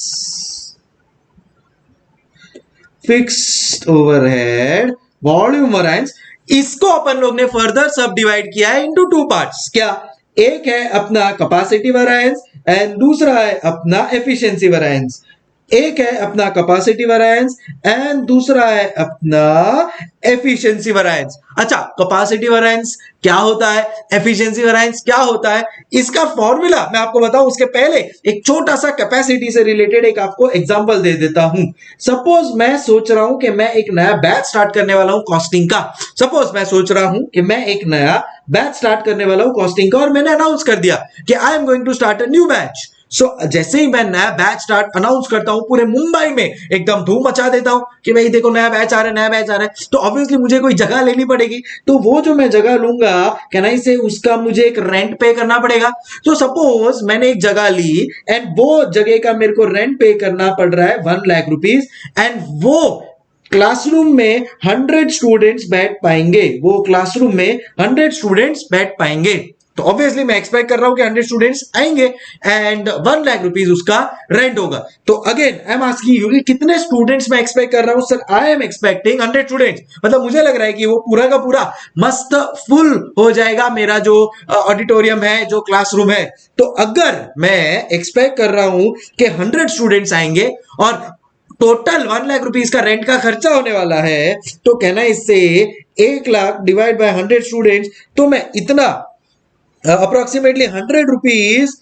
fixed overhead volume variance. इसको अपन लोग ने फर्दर सब डिवाइड किया है इनटू 2 पार्ट्स। क्या? एक है अपना कैपेसिटी वेरिएंस एंड दूसरा है अपना एफिशिएंसी वेरिएंस। एक है अपना कैपेसिटी वेरिएंस एंड दूसरा है अपना एफिशिएंसी वेरिएंस। अच्छा, कैपेसिटी वेरिएंस क्या होता है, एफिशिएंसी वेरिएंस क्या होता है, इसका फॉर्मूला मैं आपको बताऊं उसके पहले एक छोटा सा कैपेसिटी से रिलेटेड एक आपको एग्जांपल दे देता हूं। सपोज मैं सोच रहा हूं कि मैं एक नया बैच स्टार्ट करने वाला हूं कॉस्टिंग का। सपोज मैं सोच रहा हूं कि मैं एक नया बैच स्टार्ट करने वाला हूं कॉस्टिंग का और मैंने अनाउंस कर दिया कि I am going to start a new batch. So जैसे ही मैं नया बैच स्टार्ट अनाउंस करता हूं, पूरे मुंबई में एकदम धूम मचा देता हूं कि भाई देखो नया बैच आ रहा है, नया बैच आ रहा है, तो ऑब्वियसली मुझे कोई जगह लेनी पड़ेगी। तो वो जो मैं जगह लूंगा, कैन आई से उसका मुझे एक रेंट पे करना पड़ेगा। तो सपोज मैंने एक जगह ली एंड वो जगह का मेरे को रेंट पे करना पड़ रहा है 1 लाख रुपीज एंड वो क्लासरूम में 100 स्टूडेंट्स बैठ पाएंगे। वो क्लासरूम में 100 स्टूडेंट्स बैठ पाएंगे। तो ऑब्वियसली मैं एक्सपेक्ट कर रहा हूं कि 100 स्टूडेंट्स आएंगे एंड 1 लाख रुपीस उसका रेंट होगा। तो again I am asking you कि कितने स्टूडेंट्स मैं एक्सपेक्ट कर रहा हूं? Sir I am expecting 100 students. मतलब मुझे लग रहा है कि वो पूरा का पूरा मस्त फुल हो जाएगा मेरा जो ऑडिटोरियम है, जो क्लासरूम है। तो अगर मैं एक्सपेक्ट कर रहा हूं कि 100 स्टूडेंट्स आएंगे और टोटल 1 लाख रुपीस का रेंट का खर्चा होने वाला है, तो कहना इससे 1 लाख डिवाइड बाय 100 स्टूडेंट्स, तो मैं इतना approximately 100 rupees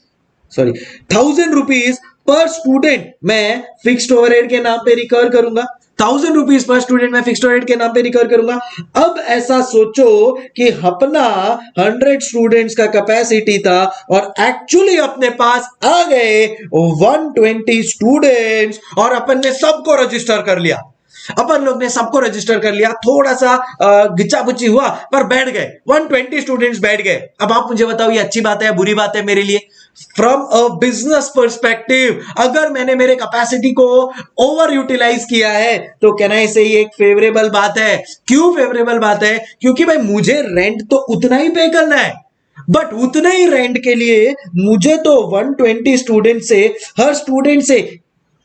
1000 rupees per student मैं फिक्स्ड ओवरहेड के नाम पे रिकवर करूंगा। 1000 रुपीज पर स्टूडेंट मैं फिक्स्ड ओवरहेड के नाम पे रिकवर करूंगा। अब ऐसा सोचो कि अपना 100 स्टूडेंट्स का कैपेसिटी था और एक्चुअली अपने पास आ गए 120 स्टूडेंट्स और अपन ने सबको रजिस्टर कर लिया। अपन लोग ने सबको रजिस्टर कर लिया, थोड़ा सा गिच्चा-पुच्ची हुआ पर बैठ गए, 120 स्टूडेंट्स बैठ गए। अब आप मुझे बताओ ये अच्छी बात है या बुरी बात है मेरे लिए? फ्रॉम अ बिजनेस पर्सपेक्टिव अगर मैंने मेरे कैपेसिटी को ओवर यूटिलाइज किया है तो कहना है सही एक फेवरेबल बात है। क्यों फेवरेबल बात है? क्योंकि भाई मुझे रेंट तो उतना ही पे करना है, बट उतने ही रेंट के लिए मुझे तो 120 स्टूडेंट से, हर स्टूडेंट से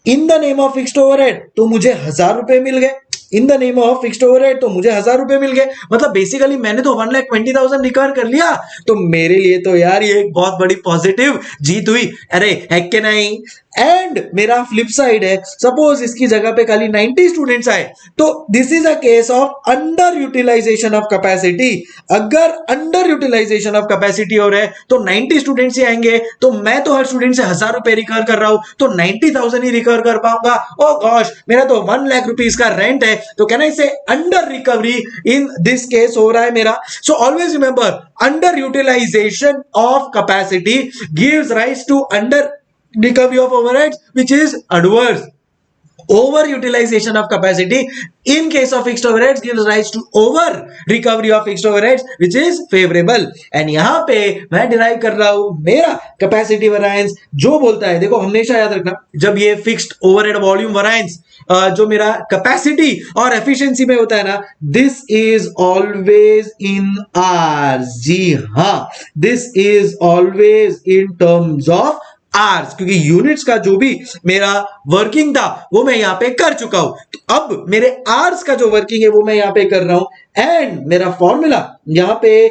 इन the name of fixed overhead तो मुझे 1000 रुपए मिल गए। इन the name of fixed overhead तो मुझे 1000 रुपए मिल गए। मतलब बेसिकली मैंने तो 1,20,000 रिकवर कर लिया। तो मेरे लिए तो यार ये एक बहुत बड़ी पॉजिटिव जीत हुई। अरे है कि नहीं? एंड मेरा फ्लिप साइड है, सपोज इसकी जगह पे खाली 90 स्टूडेंट्स आए, तो this is a case of under utilisation of capacity. अगर अंडर यूटिलाइजेशन ऑफ कैपेसिटी हो रहा है तो 90 स्टूडेंट्स ही आएंगे, तो मैं तो हर स्टूडेंट से 1000 रुपए रिकवर कर रहा हूं, तो 90,000 ही रिकवर कर पाऊंगा। ओ गॉश, मेरा तो 1 लाख रुपीस का रेंट है, तो can I say under recovery in this case हो रहा है मेरा। So always remember, under utilisation of capacity gives rise to under recovery of overheads, which is adverse. Over utilization of capacity in case of fixed overheads gives rise to over recovery of fixed overheads, which is favorable. And यहां पे मैं derive कर रहा हूं मेरा capacity variance जो बोलता है, देखो हमेशा याद रखना, जब ये fixed overhead volume variance जो मेरा capacity और efficiency में होता है ना, this is always in R's। जी हाँ, this is always in terms of hours, क्योंकि यूनिट्स का जो भी मेरा वर्किंग था वो मैं यहां पे कर चुका हूं, तो अब मेरे आर्स का जो वर्किंग है वो मैं यहां पे कर रहा हूं। एंड मेरा फॉर्मूला यहां पे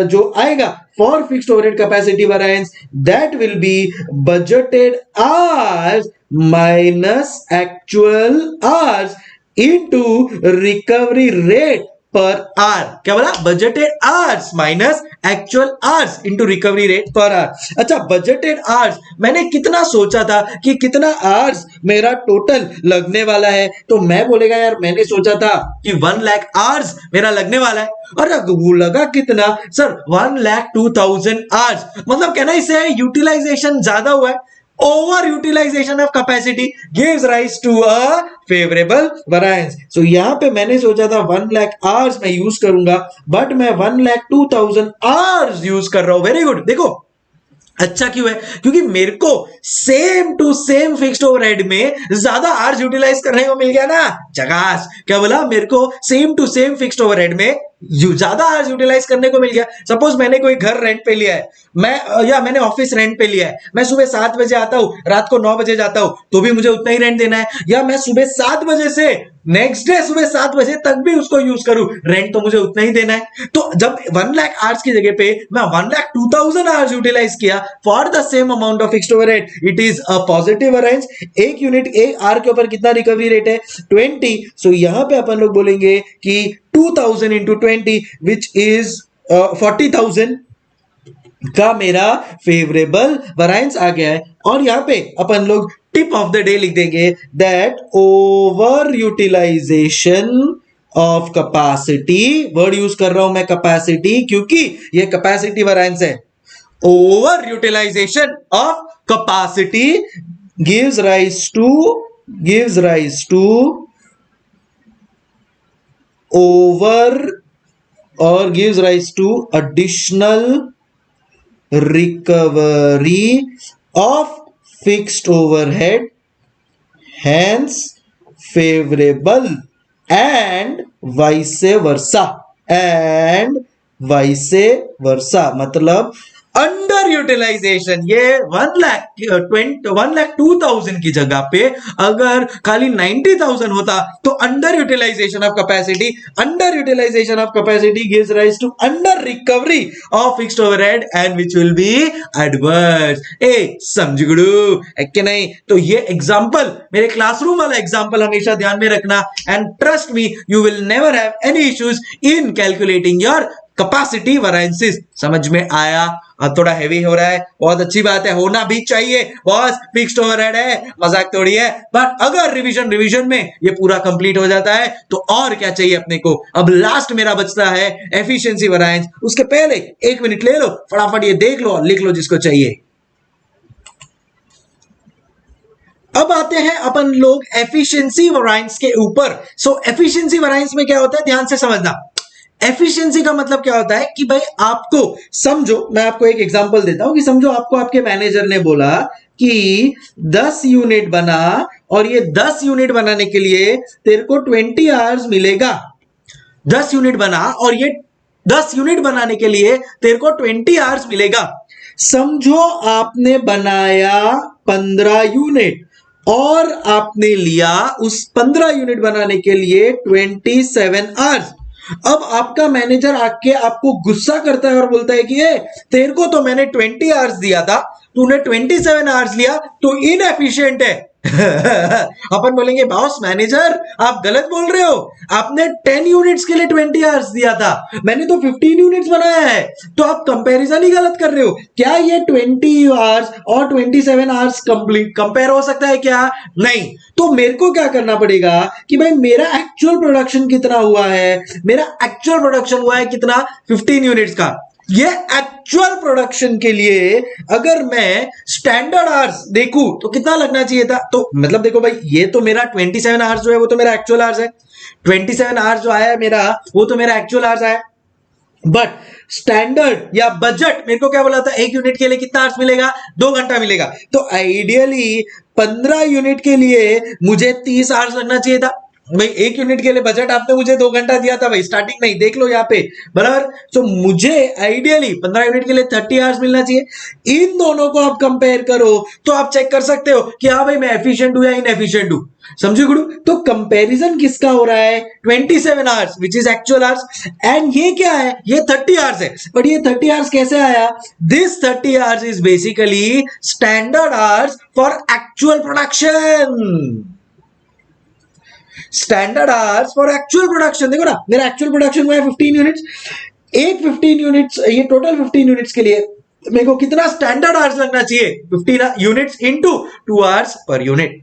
जो आएगा for fixed overhead capacity variance, that will be budgeted hours minus actual hours into recovery rate per hour. क्या बोला? Budgeted hours minus actual hours into recovery rate per hour. अच्छा, बजटेड आवर्स मैंने कितना सोचा था कि कितना आवर्स मेरा टोटल लगने वाला है, तो मैं बोलेगा यार मैंने सोचा था कि 1 लाख आवर्स मेरा लगने वाला है, और वो लगा कितना सर? 1,02,000 आवर्स। मतलब कहना इसे यूटिलाइजेशन ज्यादा हुआ है। Over utilization of capacity gives rise to a favorable variance. So यहां पे मैंने सोचा था 1 लाख आवर्स मैं यूज करूंगा, बट मैं 1,02,000 आवर्स यूज कर रहा हूं। Very good. देखो अच्छा क्यों है? क्योंकि मेरे को same to same fixed overhead में ज्यादा आवर्स यूटिलाइज करने को मिल गया ना। जगास। क्या बोला? मेरे को same to same fixed overhead में ज्यादा आवर्स यूटिलाइज करने को मिल गया। सपोज मैंने कोई घर रेंट पे लिया है, मैंने ऑफिस रेंट पे लिया है, मैं सुबह 7 बजे आता हूं, रात को 9 बजे जाता हूं, तो भी मुझे उतना ही रेंट देना है। या मैं सुबह 7 बजे से नेक्स्ट डे सुबह 7 बजे तक भी उसको यूज करूं, रेंट तो मुझे उतना ही देना है। तो जब 1 लाख आवर्स की जगह पे मैं 1,02,000 आवर्स यूटिलाइज किया for the same amount of fixed overhead, it is a positive variance. एक यूनिट एक आर के ऊपर कितना रिकवरी रेट है? 20। सो यहां पे अपन लोग बोलेंगे कि 2000 into 20 which is 40,000 का मेरा फेवरेबल वेरिएंस आ गया है। और यहां पे अपन लोग टिप ऑफ द डे लिख देंगे that over utilisation of capacity, word use कर रहा हूं मैं कैपेसिटी क्योंकि ये कैपेसिटी वेरिएंस है। Over utilisation of capacity gives rise to over or gives rise to additional recovery of fixed overhead, hence favorable, and vice versa, मतलब under utilisation, ये 1,02,000 की जगह पे अगर खाली 90,000 होता तो under utilisation of capacity gives rise to under recovery of fixed overhead and which will be adverse. समझ गुडू कि नहीं? तो ये एग्जांपल, मेरे क्लासरूम वाला एग्जांपल हमेशा ध्यान में रखना, and trust me you will never have any issues in calculating your capacity variances. समझ में आया? अब थोड़ा हैवी हो रहा है, बहुत अच्छी बात है, होना भी चाहिए बॉस, फिक्स्ड ओवरहेड है, मजाक थोड़ी है। बट अगर रिवीजन में ये पूरा कंप्लीट हो जाता है तो और क्या चाहिए अपने को। अब लास्ट मेरा बचता है एफिशिएंसी वेरिएंस। उसके पहले 1 मिनट ले लो, फटाफट ये देख लो, लिख लो जिसको चाहिए। अब आते हैं अपन लोग एफिशिएंसी वेरिएंस के ऊपर। सो एफिशिएंसी वेरिएंस में क्या होता है, ध्यान से समझना। एफिशिएंसी का मतलब क्या होता है कि भाई आपको समझो, मैं आपको एक एग्जांपल देता हूं कि समझो आपको आपके मैनेजर ने बोला कि 10 यूनिट बना और ये 10 यूनिट बनाने के लिए तेरे को 20 आवर्स मिलेगा। 10 यूनिट बना और ये 10 यूनिट बनाने के लिए तेरे को 20 आवर्स मिलेगा। समझो आपने बनाया 15 यूनिट और आपने लिया उस 15 यूनिट बनाने के लिए 27 आवर्स। अब आपका मैनेजर आके आपको गुस्सा करता है और बोलता है कि तेरे को तो मैंने 20 आवर्स दिया था तूने 27 आवर्स लिया तो इनएफिशिएंट है। अपन बोलेंगे बॉस मैनेजर आप गलत बोल रहे हो, आपने 10 यूनिट्स के लिए 20 आवर्स दिया था, मैंने तो 15 यूनिट्स बनाया है, तो आप कंपैरिजन ही गलत कर रहे हो। क्या ये 20 आवर्स और 27 आवर्स कंपेयर हो सकता है क्या? नहीं। तो मेरे को क्या करना पड़ेगा कि भाई मेरा एक्चुअल प्रोडक्शन कितना हुआ है, मेरा एक्चुअल प्रोडक्शन हुआ है कितना, 15 यूनिट्स का। ये एक्चुअल प्रोडक्शन के लिए अगर मैं स्टैंडर्ड आवर्स देखूं तो कितना लगना चाहिए था, तो मतलब देखो भाई ये तो मेरा 27 आवर्स जो है वो तो मेरा एक्चुअल आवर्स है, 27 आवर्स जो आया है मेरा वो तो मेरा एक्चुअल आवर्स आया। बट स्टैंडर्ड या बजट मेरे को क्या बोला था, एक यूनिट के लिए कितना आवर्स मिलेगा, 2 घंटा मिलेगा। तो आइडियली 15 यूनिट के लिए मुझे 30 आवर्स लगना चाहिए था। भाई एक यूनिट के लिए बजट आपने मुझे 2 घंटा दिया था भाई स्टार्टिंग में ही, देख लो यहाँ पे बराबर। तो मुझे आइडियली 15 यूनिट के लिए 30 आवर्स मिलना चाहिए। इन दोनों को आप कंपेयर करो तो आप चेक कर सकते हो कि हाँ भाई मैं एफिशिएंट हूं या इनएफिशिएंट हूं। समझो गुरु, तो कंपैरिजन किसका हो रहा है, 27 hours which is actual hours, and ये क्या है, ये 30 आवर्स है। बट ये 30 आवर्स कैसे आया, this 30 hours is basically standard hours for actual production. Standard hours for actual production. देखो ना मेरा एक्चुअल प्रोडक्शन हुआ है 15 यूनिट्स, एक 15 यूनिट्स, ये टोटल 15 यूनिट्स के लिए मेरे को कितना स्टैंडर्ड आवर्स लगना चाहिए, 15 units into 2 hours per unit.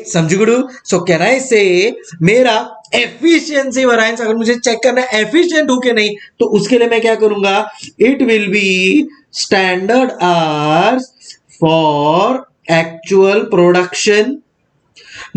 समझ गुरु, सो कैन आई से मेरा एफिशिएंसी वेरिएंस अगर मुझे चेक करना है एफिशिएंट हूं कि नहीं, तो उसके लिए मैं क्या करूंगा, it will be standard hours for actual production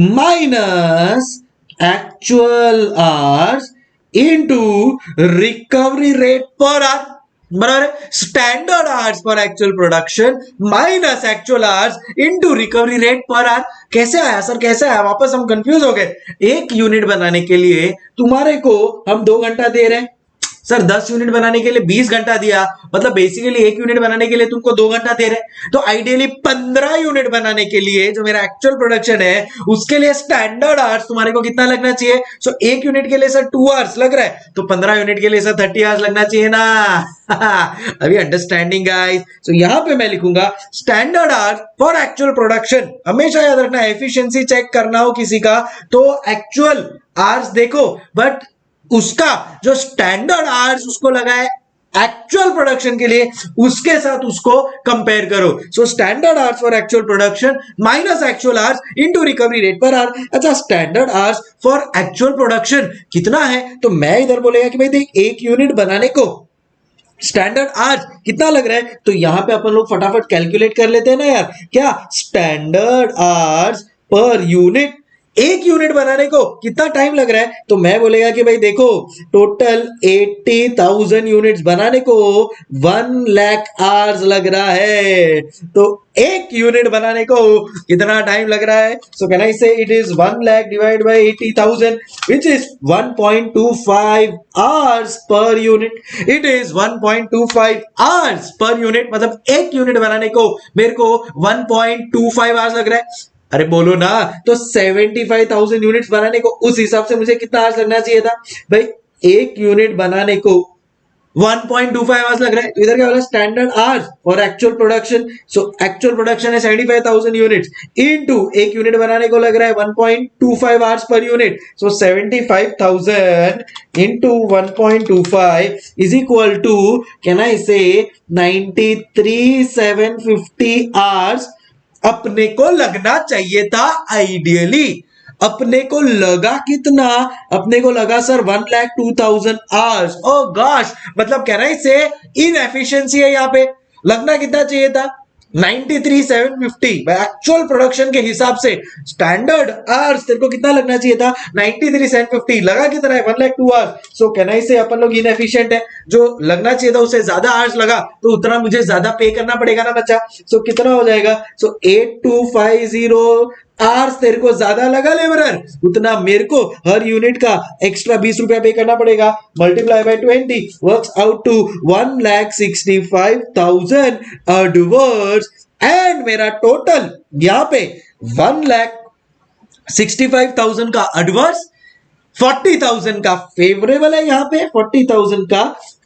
minus actual hours into recovery rate per our, बराबर है standard hours for actual production minus actual hours into recovery rate per our. कैसे आया सर, कैसे आया, वापस हम कंफ्यूज हो गए। एक यूनिट बनाने के लिए तुम्हारे को हम 2 घंटा दे रहे हैं सर, 10 यूनिट बनाने के लिए 20 घंटा दिया, मतलब बेसिकली एक यूनिट बनाने के लिए तुमको 2 घंटा दे रहे। तो आइडियली 15 यूनिट बनाने के लिए जो मेरा एक्चुअल प्रोडक्शन है उसके लिए स्टैंडर्ड आवर्स तुम्हारे को कितना लगना चाहिए। सो एक यूनिट के लिए सर 2 आवर्स लग रहा है, तो 15 यूनिट के लिए सर 30 आवर्स लगना चाहिए ना। अभी अंडरस्टैंडिंग गाइस। सो यहां पे मैं लिखूंगा standard hours for actual production. हमेशा याद रखना एफिशिएंसी चेक करना हो किसी का तो एक्चुअल आवर्स देखो, बट उसका जो स्टैंडर्ड आवर्स उसको लगा है एक्चुअल प्रोडक्शन के लिए उसके साथ उसको कंपेयर करो। So standard hours for actual production minus actual hours into recovery rate per hour. अच्छा standard hours for actual production कितना है, तो मैं इधर बोलेगा कि भाई देख एक यूनिट बनाने को स्टैंडर्ड आवर्स कितना लग रहा है, तो यहां पे अपन लोग फटाफट कैलकुलेट कर लेते हैं ना यार। क्या स्टैंडर्ड आवर्स पर यूनिट, एक यूनिट बनाने को कितना टाइम लग रहा है, तो मैं बोलेगा कि भाई देखो टोटल 80,000 यूनिट्स बनाने को 1 लाख आवर्स लग रहा है। तो एक यूनिट बनाने को कितना टाइम लग रहा है, so can I say it is 1 lakh divide bye 80,000 which is 1.25 hours per unit. It is 1.25 hours per unit, मतलब एक यूनिट बनाने को मेरे को 1.25 आवर्स लग रहा है। अरे बोलो ना, तो 75,000 यूनिट्स बनाने को उस हिसाब से मुझे कितना आवर्स लगना चाहिए था भाई, एक यूनिट बनाने को 1.25 आवर्स लग रहा है। तो इधर क्या हो रहा है standard hours for actual production. So actual production है 75,000 यूनिट्स इनटू एक यूनिट बनाने को लग रहा है 1.25 hours per unit. So 75,000 into 1.25 is equal to can I say 93,750 hours अपने को लगना चाहिए था आइडियली। अपने को लगा कितना, अपने को लगा सर 1,02,000 आवर्स। ओ गॉश, मतलब कह रहा है से इनएफिशिएंसी है यहाँ पे। लगना कितना चाहिए था 93,750 एक्चुअल प्रोडक्शन के हिसाब से। स्टैंडर्ड आवर्स तेरे को कितना लगना चाहिए था 93,750, लगा कितना है 1,02,000 आवर्स। सो कहना ही से अपन लोग इनएफिशिएंट है, जो लगना चाहिए था उससे ज्यादा आवर्स लगा तो उतना मुझे ज्यादा पे करना पड़ेगा ना बच्चा। सो कितना हो जाएगा, सो 8250 आवर्स तेरे को ज्यादा लगा लेबरर, उतना मेरे को हर यूनिट का एक्स्ट्रा 20 रुपया पे करना पड़ेगा। Multiply by 20 works out to 1,65,000 adverse, and मेरा टोटल यहां पे 1,65,000 का एडवर्स, 40,000 का फेवरेबल है। यहां पे 40,000 का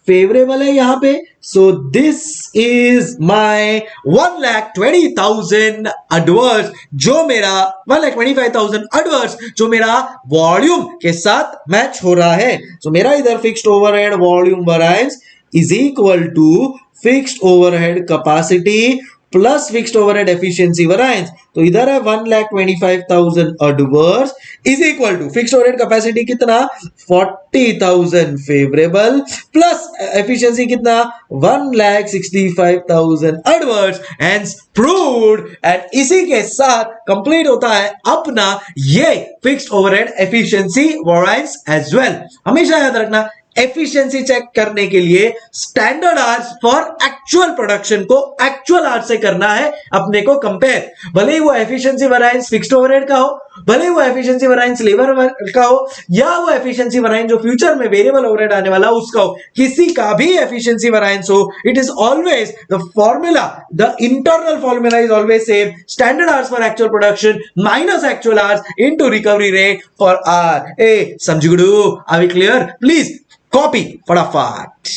फेवरेबल है यहां पे। So this is my 1,20,000 adverse, जो मेरा 1,25,000 एडवर्स जो मेरा वॉल्यूम के साथ मैच हो रहा है। सो मेरा इधर fixed overhead volume variance is equal to fixed overhead capacity plus fixed overhead efficiency variance. तो इधर है 1,25,000 adverse is equal to fixed overhead capacity कितना 40,000 फेवरेबल प्लस एफिशिएंसी कितना 1,65,000 एडवर्स, हेंस प्रूव्ड। एंड इसी के साथ कंप्लीट होता है अपना ये fixed overhead efficiency variance as well. हमेशा याद रखना एफिशिएंसी चेक करने के लिए standard hours for actual production को एक्चुअल आवर्स से करना है अपने को कंपेयर। भले ही वो एफिशिएंसी वेरिएंस फिक्स्ड ओवरहेड का हो, भले ही वो एफिशिएंसी वेरिएंस लेबर का हो, या वो एफिशिएंसी वेरिएंस जो फ्यूचर में वेरिएबल ओवरहेड आने वाला उसका हो, किसी का भी एफिशिएंसी वेरिएंस हो, it is always the formula, the internal formula is always same, standard hours for actual production minus actual hours into recovery rate for hour. ए समझ गुडू, are we clear? Please copy फटाफट,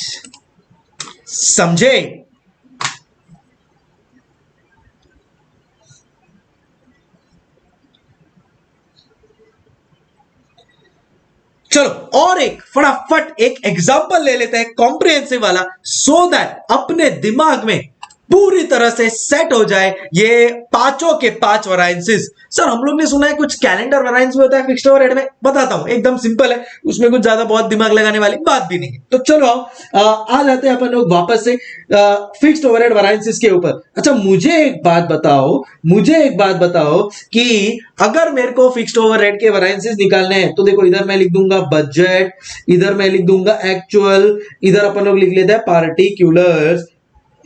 समझे? चलो और एक फटाफट एक एग्जांपल ले लेते हैं कॉम्प्रिहेंसिव वाला, सो दैट अपने दिमाग में पूरी तरह से सेट हो जाए ये पांचों के पांच वेरिएंसेस। सर हम लोग ने सुना है कुछ कैलेंडर वेरिएंस भी होता है फिक्स्ड ओवरहेड में, बताता हूं एकदम सिंपल है, उसमें कुछ ज्यादा बहुत दिमाग लगाने वाली बात भी नहीं है। तो चलो आ जाते हैं अपन लोग वापस से फिक्स्ड ओवरहेड वेरिएंसेस के ऊपर। अच्छा मुझे एक बात बताओ कि अगर मेरे को फिक्स्ड ओवरहेड के वेरिएंसेस निकालने हैं तो देखो इधर मैं लिख दूंगा बजट, इधर मैं लिख दूंगा एक्चुअल, इधर अपन लोग लिख लेते हैं पार्टिकुलर्स,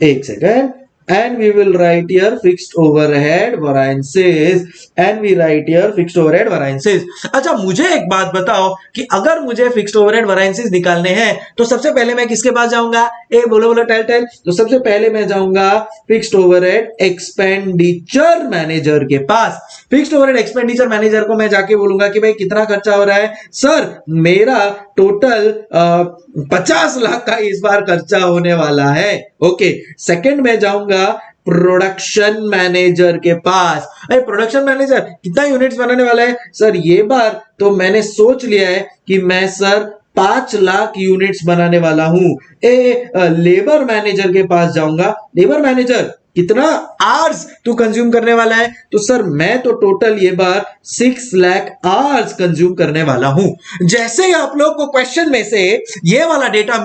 एक second, and we will write here fixed overhead variances and we write here fixed overhead variances। अच्छा मुझे एक बात बताओ कि अगर मुझे फिक्स्ड ओवरहेड वेरिएंसेस निकालने हैं तो सबसे पहले मैं किसके पास जाऊंगा? ए बोलो टेल। तो सबसे पहले मैं जाऊंगा फिक्स्ड ओवरहेड एक्सपेंडिचर मैनेजर के पास। फिक्स्ड ओवरहेड एक्सपेंडिचर मैनेजर को मैं जाके बोलूंगा कि भाई कितना खर्चा हो रहा है? सर मेरा टोटल 50 लाख का इस बार खर्चा होने वाला है। ओके, सेकंड में जाऊंगा प्रोडक्शन मैनेजर के पास। अरे प्रोडक्शन मैनेजर कितना यूनिट्स बनाने वाला है? सर ये बार तो मैंने सोच लिया है कि मैं सर 5 लाख यूनिट्स बनाने वाला हूं। लेबर मैनेजर के पास जाऊंगा, लेबर मैनेजर कितना आवर्स तू कंज्यूम करने वाला है? तो सर मैं तो टोटल ये बार 6 लाख आवर्स कंज्यूम करने वाला हूं। जैसे ही आप लोग को क्वेश्चन में से ये वाला डेटा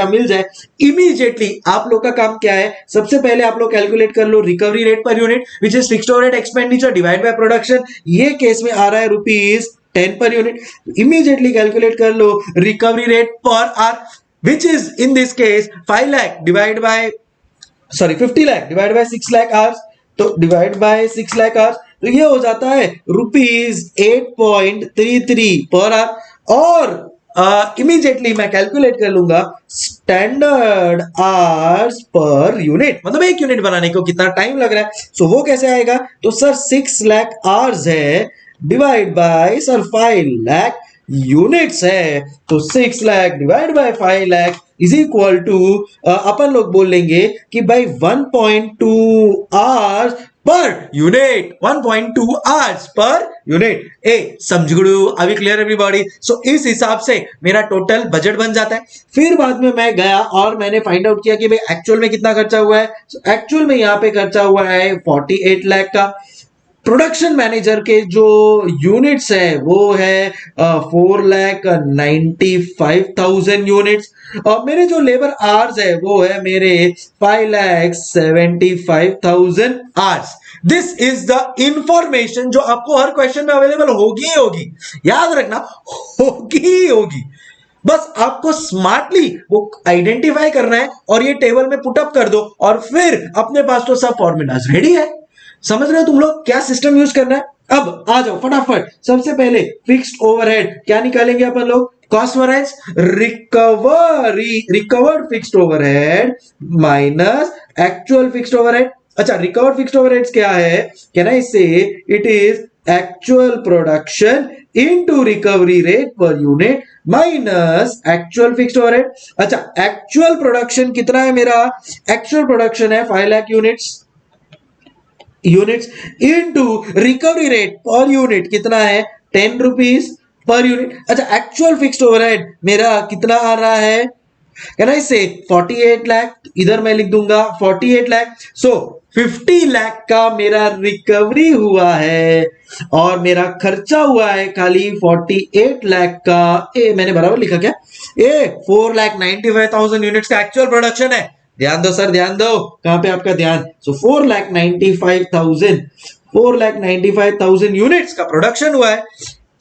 मिल जाए, इमीडिएटली आप लोग का काम क्या है? सबसे पहले आप लोग कैलकुलेट कर लो recovery rate per unit which is fixed overhead expenditure divide by production. ये केस में आ रहा है ₹10 पर यूनिट। इमीडिएटली कैलकुलेट कर लो recovery rate per are which is in this case 50 lakh divided by 6 lakh hours। तो divide by 6 lakh hours तो ये हो जाता है ₹8.33 पर आवर। और इमीडिएटली मैं कैलकुलेट कर लूंगा स्टैंडर्ड आवर्स पर यूनिट, मतलब एक यूनिट बनाने को कितना टाइम लग रहा है। सो वो कैसे आएगा? तो सर 6 लाख आवर्स है divide by sir 5 lakh units है, तो 6 lakh divide by 5 lakh is equal to अपन लोग बोल लेंगे कि भाई 1.2 hours per unit, 1.2 hours per unit. ए समझगुड़ू, अभी क्लियर एवरीबॉडी? सो इस हिसाब से मेरा टोटल बजट बन जाता है। फिर बाद में मैं गया और मैंने फाइंड आउट किया कि भाई एक्चुअल में कितना खर्चा हुआ है। एक्चुअल में यहाँ पे खर्चा हुआ है 48 लाख का। प्रोडक्शन मैनेजर के जो यूनिट्स है वो है 4,95,000 यूनिट्स। और मेरे जो लेबर आवर्स है वो है मेरे 5,75,000 hours. This is the information जो आपको हर क्वेश्चन में अवेलेबल होगी ही होगी, याद रखना होगी ही होगी। बस आपको स्मार्टली वो आइडेंटिफाई करना है और ये टेबल में पुटअप कर दो और फिर अपने पास तो सब फॉर्मूलाज रेडी है। समझ रहे हो तुम लोग क्या सिस्टम यूज करना है? अब आ जाओ फटाफट। सबसे पहले फिक्स्ड ओवरहेड क्या निकालेंगे अपन लोग? Cost variance, recovered fixed overhead minus actual fixed overhead. अच्छा रिकवर्ड फिक्स्ड ओवरहेड्स क्या है? Can I say it is actual production into recovery rate per unit minus actual fixed overhead. अच्छा, एक्चुअल प्रोडक्शन कितना है मेरा? एक्चुअल प्रोडक्शन है 5 lakh units into recovery rate per unit कितना है? 10 रुपीज पर यूनिट। अच्छा, एक्चुअल फिक्स्ड ओवरहेड मेरा कितना आ रहा है? कैन आई से 48 लाख, इधर मैं लिख दूंगा 48 लाख। सो 50 लाख का मेरा रिकवरी हुआ है और मेरा खर्चा हुआ है खाली 48 लाख का। मैंने बराबर लिखा क्या? 4,95,000 यूनिट्स का एक्चुअल प्रोडक्शन है। ध्यान दो सर, ध्यान दो, कहां पे आपका ध्यान? सो 4,95,000 यूनिट्स का प्रोडक्शन हुआ है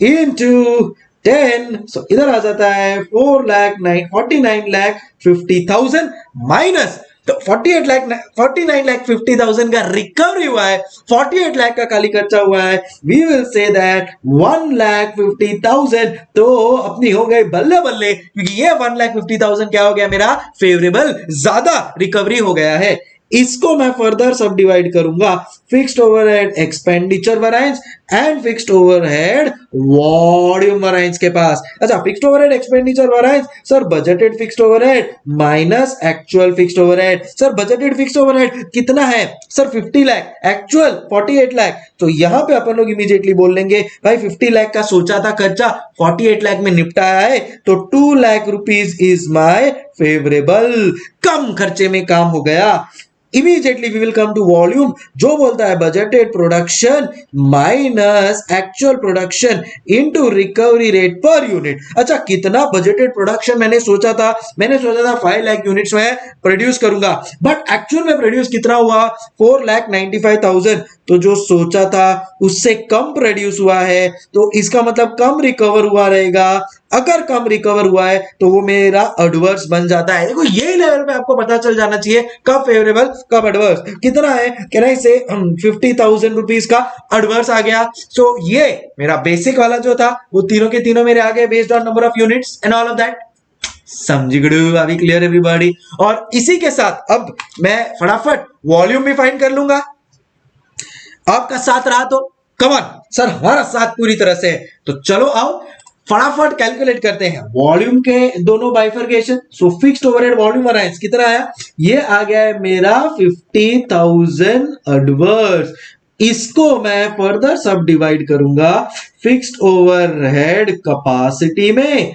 इनटू 10। सो इधर आ जाता है 49,50,000 माइनस, तो 49,50,000 का रिकवरी हुआ है, 48 लाख का खाली खर्चा हुआ है। वी विल से दैट 1,50,000 तो अपनी हो गई बल्ले बल्ले, क्योंकि ये 1,50,000 क्या हो गया मेरा? फेवरेबल, ज्यादा रिकवरी हो गया है। इसको मैं फर्दर सब डिवाइड करूंगा, fixed overhead expenditure variance and fixed overhead volume variance के पास। अच्छा, fixed overhead expenditure variance sir budgeted fixed overhead minus actual fixed overhead. Sir budgeted fixed overhead कितना है? Sir 50 lakh, actual 48 lakh. तो यहां पे अपन लोग इमीडिएटली बोल लेंगे भाई 50 लाख का सोचा था खर्चा, 48 लाख में निपटाया है, तो 2 lakh rupees is my favourable. कम खर्चे में काम हो गया। Immediately we will come to volume, जो बोलता है budgeted production minus actual production into recovery rate per unit. अच्छा, कितना बजटेड प्रोडक्शन मैंने सोचा था? मैंने सोचा था 5 लाख यूनिट्स में प्रोड्यूस करूंगा, बट एक्चुअल में प्रोड्यूस कितना हुआ? 4,95,000। तो जो सोचा था उससे कम प्रोड्यूस हुआ है, तो इसका मतलब कम रिकवर हुआ रहेगा। अगर कम रिकवर हुआ है तो वो मेरा एडवर्स बन जाता है। देखो, यही लेवल पे आपको पता चल जाना चाहिए कब फेवरेबल कब एडवर्स। कितना है? कैन आई से 50,000 रुपीज का एडवर्स आ गया। सो ये मेरा बेसिक वाला जो था वो तीनों के तीनों मेरे आ गए based on number of units and all of that. समझ गए अभी? Clear everybody? और इसी के साथ अब मैं फटाफट वॉल्यूम भी फाइंड कर लूंगा। आपका साथ रहा तो कमान सर, हमारा साथ पूरी तरह से है, तो चलो आओ फटाफट कैलकुलेट करते हैं वॉल्यूम के दोनों बाइफर्केशन। सो फिक्स्ड ओवरहेड वॉल्यूम वेरिएंस कितना आया? ये आ गया है मेरा 50,000 एडवर्स। इसको मैं फर्दर सब डिवाइड करूंगा फिक्स्ड ओवरहेड कैपेसिटी में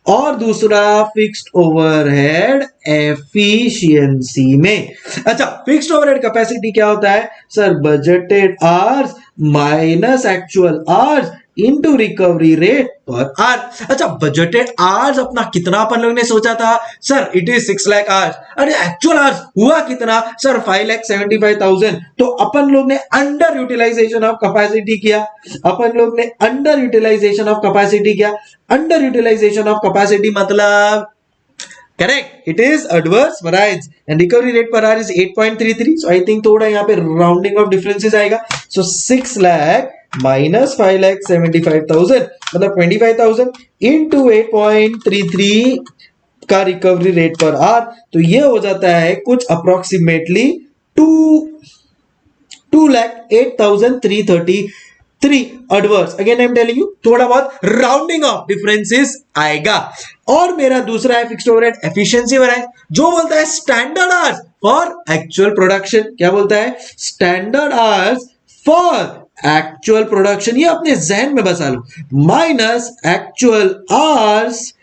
और दूसरा फिक्स्ड ओवरहेड एफिशिएंसी में। अच्छा, फिक्स्ड ओवरहेड कैपेसिटी क्या होता है? Sir budgeted hours minus actual hours into recovery rate per hour. अच्छा, बजटेड आवर्स अपना कितना अपन लोग ने सोचा था? Sir it is 6 lakh hours. अरे एक्चुअल आवर्स हुआ कितना? सर 5,75,000। तो अपन लोग ने अंडर यूटिलाइजेशन ऑफ कैपेसिटी किया। अपन लोग ने अंडर यूटिलाइजेशन ऑफ कैपेसिटी किया। अंडर यूटिलाइजेशन ऑफ कैपेसिटी मतलब correct, it is adverse variance and recovery rate per our is 8.33। So I think थोड़ा यहाँ पे राउंडिंग ऑफ डिफरेंसेस आएगा। सो 6 लाख माइनस 5,75,000 मतलब 25,000 इंटू 8.33 का रिकवरी रेट पर आर, तो ये हो जाता है कुछ approximately 2,08,333 adverse. Again I am telling you, थोड़ा बहुत राउंडिंग ऑफ डिफरेंसेस आएगा। और मेरा दूसरा है फिक्स्ड ओवरहेड एफिशिएंसी वेरिएंस, जो बोलता है standard hours for actual production. क्या बोलता है? Standard hours for actual production, ये अपने जहन में बसा लो, minus actual hours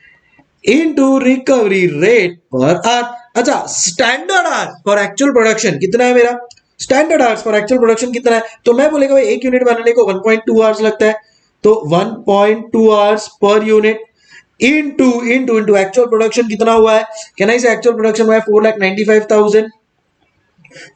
into recovery rate per hour. अच्छा, standard hours for actual production कितना है मेरा? Standard hours for actual production कितना है? तो मैं बोलेगा भाई एक यूनिट बनाने को 1.2 आवर्स लगता है, तो 1.2 hours per unit into actual production कितना हुआ है? कैन आई से एक्चुअल प्रोडक्शन हुआ है 4,95,000।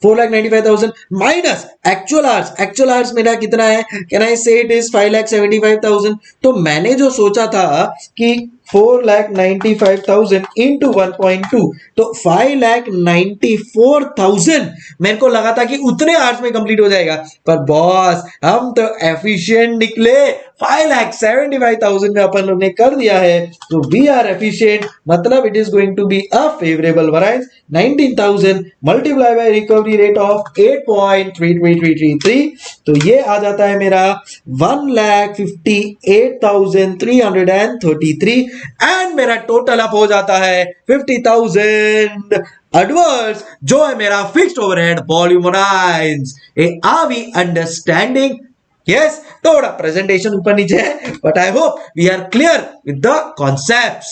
4,95,000 minus actual hours. Actual hours मेरा कितना है? Can I say it is 5,75,000। तो मैंने जो सोचा था कि 4,95,000 इंटू 1.2 तो 5,94,000। मेरे को लगा था कि उतने आवर्स में कंप्लीट हो जाएगा, पर बॉस हम तो एफिशिएंट निकले। 5,75,000 में अपन लोग ने कर दिया है, तो वी आर एफिशिएंट, मतलब it is going to be a favourable variance. 19,000 multiply by recovery rate of 8.33333, तो ये आ जाता है मेरा 1,58,333 एंड मेरा टोटल अप हो जाता है 50,000 एडवर्स, जो है मेरा fixed overhead volume variance. Are we understanding? Yes, थोड़ा प्रेजेंटेशन ऊपर नीचे है, but I hope we are clear with the concepts.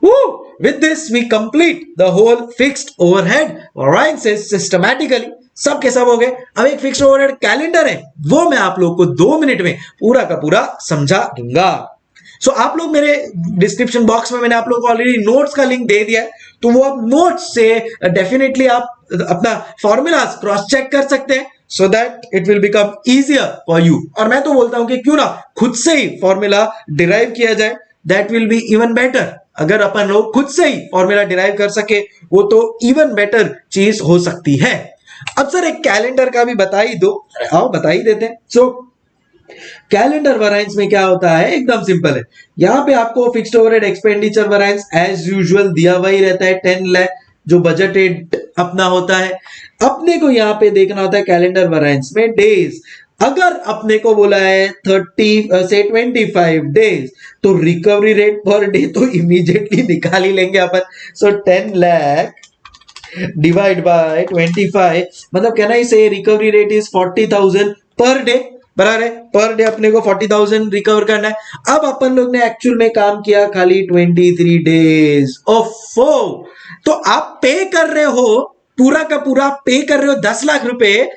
Woo! With this, we complete the whole fixed overhead variances systematically. सब के सब हो गए। अब एक फिक्स्ड ओवरहेड कैलेंडर है, वो मैं आप लोग को 2 मिनट में पूरा का पूरा समझा दूंगा। सो आप लोग मेरे डिस्क्रिप्शन बॉक्स में मैंने आप लोग को ऑलरेडी नोट्स का लिंक दे दिया है, तो वो आप नोट्स से डेफिनेटली आप अपना फॉर्मूलाज क्रॉस चेक कर सकते हैं, so that it will become easier for you। और मैं तो बोलता हूं कि क्यों ना खुद से ही फॉर्मूला डिराइव किया जाए, that will be even better। अगर अपन लोग खुद से ही फॉर्मूला डिराइव कर सके, वो तो इवन बेटर चीज हो सकती है। अब सर एक कैलेंडर का भी बता ही दो। आओ बता ही देते हैं। सो कैलेंडर वैरिएंस में क्या होता है, एकदम सिंपल है। यहां पे आपको fixed overhead expenditure variance as usual दिया हुआ ही रहता है, 10 लाख जो बजटेड अपना होता है। अपने को यहां पे देखना होता है कैलेंडर वैरिएंस में डेज। अगर अपने को बोला है 30 से 25 डेज, तो रिकवरी रेट पर डे तो इमीडिएटली निकाल ही लेंगे अपन। सो 10 लाख डिवाइड बाय 25, मतलब कहना ही से recovery rate is 40,000 per day, बराबर है। पर डे अपने को 40,000 रिकवर करना है। अब अपन लोग ने एक्चुअल में काम किया खाली 23 डेज। ओफो, तो आप पे कर रहे हो, पूरा का पूरा पे कर रहे हो 10 लाख रुपए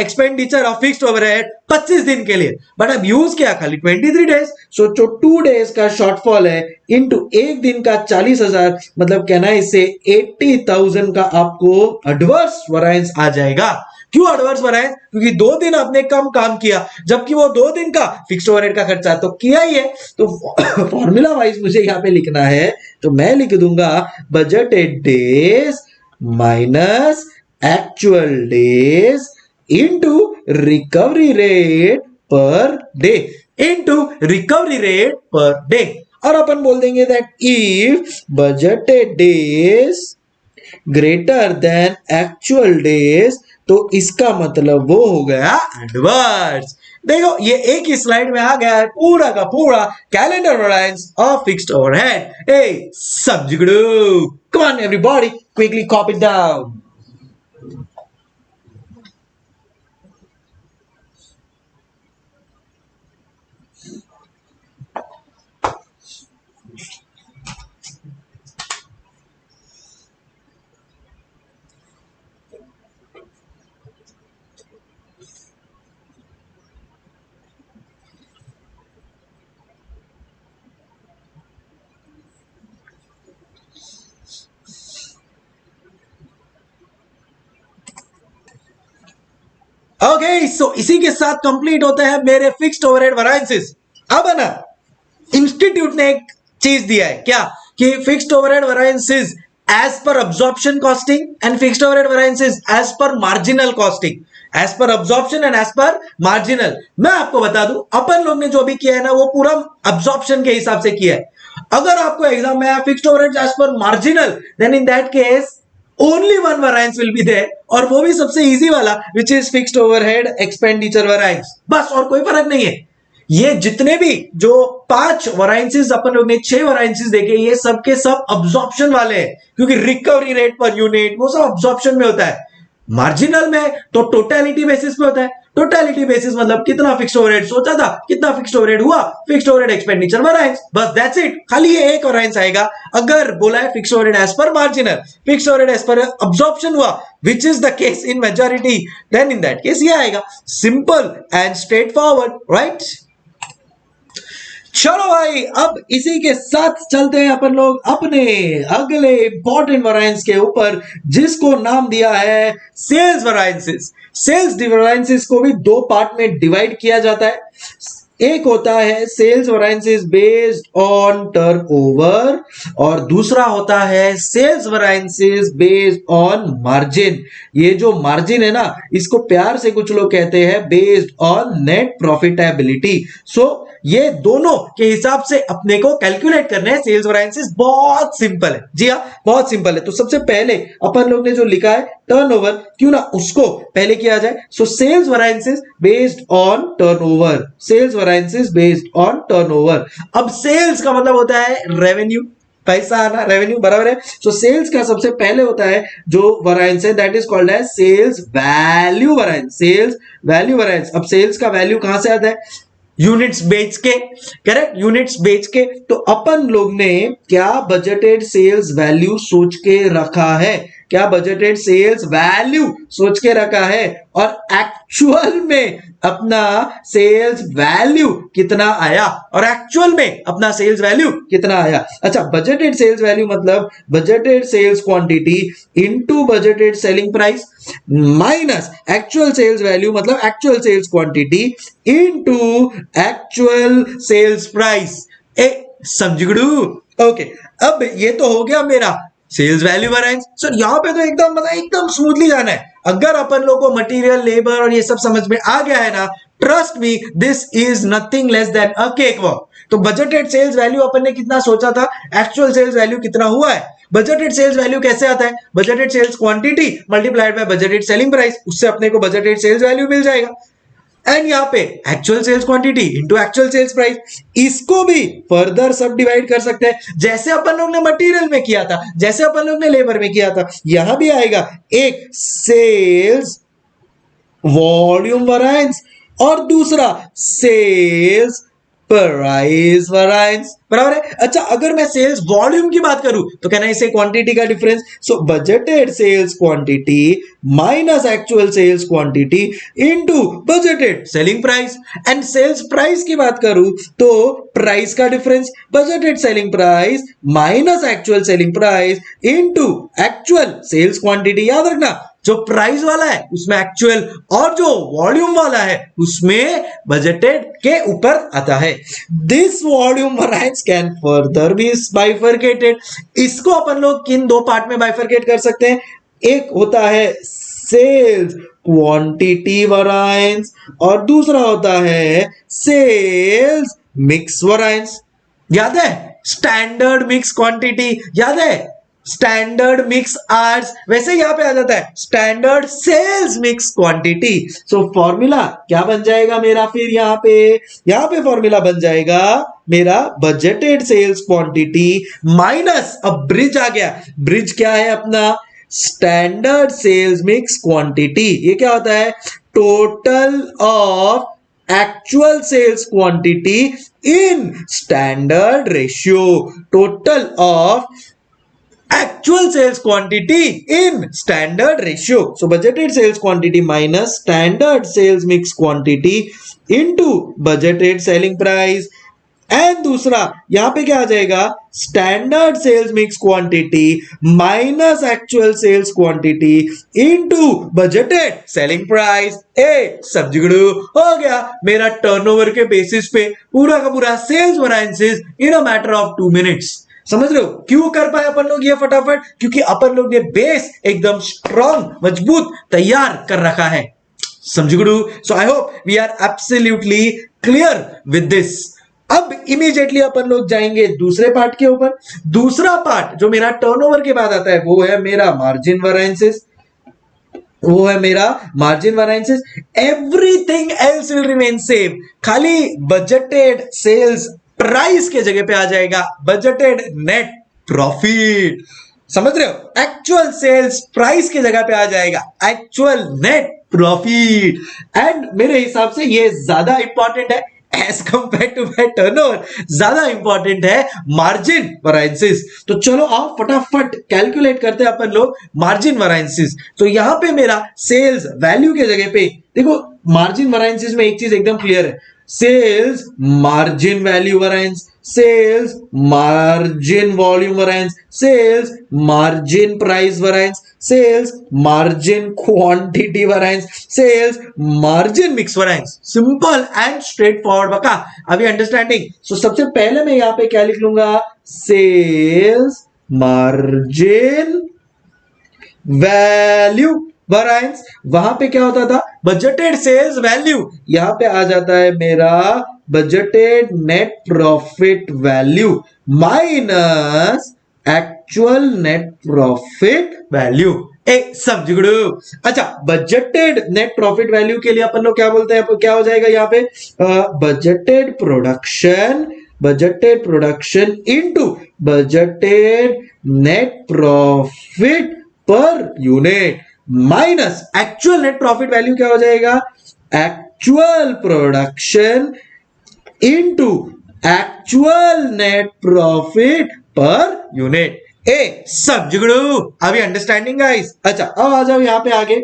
एक्सपेंडिचर ऑफ फिक्स्ड ओवरहेड 25 दिन के लिए, बट अब यूज किया खाली 23 डेज। सो जो 2 डेज का शॉर्टफॉल है इनटू एक दिन का 40,000, मतलब कहना है इससे 80,000 का आपको एडवर्स वैरिएंस आ जाएगा। क्यों एडवर्स वैरिएंस? क्योंकि 2 दिन आपने कम काम किया, जबकि वो 2 दिन का फिक्स्ड ओवरहेड का खर्चा तो किया ही है। तो फॉर्मूला वाइज मुझे यहां पे लिखना है, तो मैं लिख दूंगा budgeted days minus actual days into recovery rate per day, into recovery rate per day. और अपन बोल देंगे that if budgeted days greater than actual days, तो इसका मतलब वो हो गया एडवर्स। देखो ये एक ही स्लाइड में आ गया है पूरा का पूरा calendar variance of fixed overhead. ए सब्जिगड़ू, come on everybody, quickly copy it down. Okay, so इसी के साथ कंप्लीट होते हैं मेरे फिक्स्ड ओवरहेड वैरिएंसेस। अब है ना, इंस्टीट्यूट ने एक चीज दिया है क्या, कि fixed overhead variances as per absorption costing and fixed overhead variances as per marginal costing, as per absorption and as per marginal. मैं आपको बता दूं, अपन लोग ने जो भी किया है ना, वो पूरा अब्जॉर्प्शन के हिसाब से किया है। अगर आपको एग्जाम में fixed overhead as per marginal, then in that case only one variance will be there, और वो भी सबसे इजी वाला, which is fixed overhead expenditure variance। बस, और कोई फर्क नहीं है। ये जितने भी जो 5 वैरिएंसेस अपन लोग ने 6 वैरिएंसेस देखे, ये सब के सब अब्जॉर्प्शन वाले हैं, क्योंकि रिकवरी रेट पर यूनिट वो सब अब्जॉर्प्शन में होता है। मार्जिनल में तो टोटलिटी बेसिस पे होता है। टोटलिटी बेसिस मतलब कितना फिक्स्ड ओवरहेड सोचा था, कितना फिक्स्ड ओवरहेड हुआ, फिक्स्ड ओवरहेड एक्सपेंडिचर वैरिएंस, बस दैट्स इट। खाली ये एक वैरिएंस आएगा अगर बोला है fixed overhead as per marginal, fixed overhead as per absorption हुआ, which is the case in majority, then in that case ये आएगा। Simple and straightforward, right? चलो भाई, अब इसी के साथ चलते हैं अपन लोग अपने अगले इंपॉर्टेंट वैरिएंस के ऊपर, जिसको नाम दिया है सेल्स वैरिएंसेस। सेल्स वैरिएंसेस को भी 2 पार्ट में डिवाइड किया जाता है। एक होता है sales variances based on turnover और दूसरा होता है sales variances based on margin. ये जो मार्जिन है ना, इसको प्यार से कुछ लोग कहते हैं बेस्ड ऑन नेट प्रॉफिटेबिलिटी। सो ये दोनों के हिसाब से अपने को कैलकुलेट करने हैं सेल्स वेरिएंसेस। बहुत सिंपल है जी हाँ, बहुत सिंपल है। तो सबसे पहले अपन लोग ने जो लिखा है टर्नओवर, क्यों ना उसको पहले किया जाए। So sales variances based on turnover, sales variances based on turnover. अब सेल्स का मतलब होता है रेवेन्यू, पैसा आना, रेवेन्यू, बराबर है। सो सेल्स का सबसे पहले होता है जो वेरिएंस है, that is called as sales value variance, sales value variance. अब सेल्स का वैल्यू कहां से आता है? यूनिट्स बेच के, करेक्ट, यूनिट्स बेच के। तो अपन लोग ने क्या बजटेड सेल्स वैल्यू सोच के रखा है? क्या बजटेड सेल्स वैल्यू सोच के रखा है? और एक्चुअल में अपना सेल्स वैल्यू कितना आया? और एक्चुअल में अपना सेल्स वैल्यू कितना आया? अच्छा, बजटेड सेल्स वैल्यू मतलब budgeted sales quantity into budgeted selling price minus actual sales value मतलब actual sales quantity into actual sales price. समझगड़ू? ओके, अब ये तो हो गया मेरा सेल्स वैल्यू वेरिएंस। सर यहां पे तो एकदम मतलब एकदम स्मूथली जाना है। अगर अपन लोगों को मटेरियल, लेबर और ये सब समझ में आ गया है ना, trust me, this is nothing less than a cake walk. तो बजटेड सेल्स वैल्यू अपन ने कितना सोचा था, एक्चुअल सेल्स वैल्यू कितना हुआ है। बजटेड सेल्स वैल्यू कैसे आता है? Budgeted sales quantity multiplied by budgeted selling price, उससे अपने को बजटेड सेल्स वैल्यू मिल जाएगा। एंड यहां पे actual sales quantity into actual sales price, इसको भी फर्दर सब डिवाइड कर सकते हैं, जैसे अपन लोग ने मटेरियल में किया था, जैसे अपन लोग ने लेबर में किया था। यहां भी आएगा एक सेल्स वॉल्यूम वेरिएंस और दूसरा सेल्स प्राइस वेरिएंस, बराबर है। अच्छा, अगर मैं सेल्स वॉल्यूम की बात करूं तो कहना इसे क्वांटिटी का difference. So budgeted sales quantity minus actual sales quantity into budgeted selling price. And sales price की बात करूं तो प्राइस का difference, budgeted selling price minus actual selling price into actual sales quantity. याद रखना, जो प्राइस वाला है उसमें एक्चुअल और जो वॉल्यूम वाला है उसमें बजटेड के ऊपर आता है। This volume variance can further be bifurcated. इसको अपन लोग किन दो पार्ट में बाइफरकेट कर सकते हैं? एक होता है सेल्स क्वांटिटी वेरिएंस और दूसरा होता है सेल्स मिक्स वेरिएंस। याद है स्टैंडर्ड मिक्स क्वांटिटी? याद है स्टैंडर्ड मिक्स आर्स? वैसे यहां पे आ जाता है standard sales mix quantity. So formula क्या बन जाएगा मेरा? फिर यहां पे फॉर्मूला बन जाएगा मेरा बजटेड सेल्स क्वांटिटी माइनस, अब ब्रिज आ गया। ब्रिज क्या है अपना? Standard sales mix quantity. ये क्या होता है? Total of actual sales quantity in standard ratio, total of actual sales quantity in standard ratio. So budgeted sales quantity minus standard sales mix quantity into budgeted selling price. And दूसरा यहां पे क्या आ जाएगा? Standard sales mix quantity minus actual sales quantity into budgeted selling price. सब्जिगड़ू हो गया मेरा टर्नओवर के बेसिस पे पूरा का पूरा sales variances in a matter of 2 minutes. समझ रहे हो क्यों कर पाए अपन लोग ये फटाफट? क्योंकि अपन लोग ने बेस एकदम स्ट्रॉन्ग, मजबूत तैयार कर रखा है। समझगड़ू? So I hope we are absolutely clear with this. अब इमीडिएटली अपन लोग जाएंगे दूसरे पार्ट के ऊपर। दूसरा पार्ट जो मेरा टर्नओवर के बाद आता है वो है मेरा मार्जिन वेरिएंसेस, वो है मेरा margin variances. Everything else will remain same, खाली बजटेड सेल्स प्राइस के जगह पे आ जाएगा बजटेड नेट प्रॉफिट। समझ रहे हो? एक्चुअल सेल्स प्राइस की जगह पे आ जाएगा एक्चुअल नेट प्रॉफिट। एंड मेरे हिसाब से ये ज्यादा इंपॉर्टेंट है as compare to my turnover, ज्यादा इंपॉर्टेंट है मार्जिन वेरिएंसेस। तो चलो आओ फटाफट कैलकुलेट करते हैं अपन लोग मार्जिन वेरिएंसेस। तो यहां पे मेरा सेल्स वैल्यू के जगह पे देखो, मार्जिन वेरिएंसेस में एक चीज एकदम क्लियर है, sales margin value variance, sales margin volume variance, sales margin price variance, sales margin quantity variance, sales margin mix variance. Simple and straightforward बका। अभी अंडरस्टैंडिंग? सो सबसे पहले मैं यहां पे क्या लिख लूंगा, सेल्स मार्जिन वैल्यू वेरिएंस। वहां पे क्या होता था, बजटेड सेल्स वैल्यू, यहां पे आ जाता है मेरा budgeted net profit value minus actual net profit value. एक सब जुगड़ू। अच्छा, बजटेड नेट प्रॉफिट वैल्यू के लिए अपन लोग क्या बोलते हैं, क्या हो जाएगा यहाँ पे, budgeted production into budgeted net profit per unit minus actual net profit value क्या हो जाएगा, actual production into actual net profit per unit. ए सब जुगड़ू। अभी अंडरस्टैंडिंग गाइस? अच्छा, अब आ जाओ यहां पे आगे,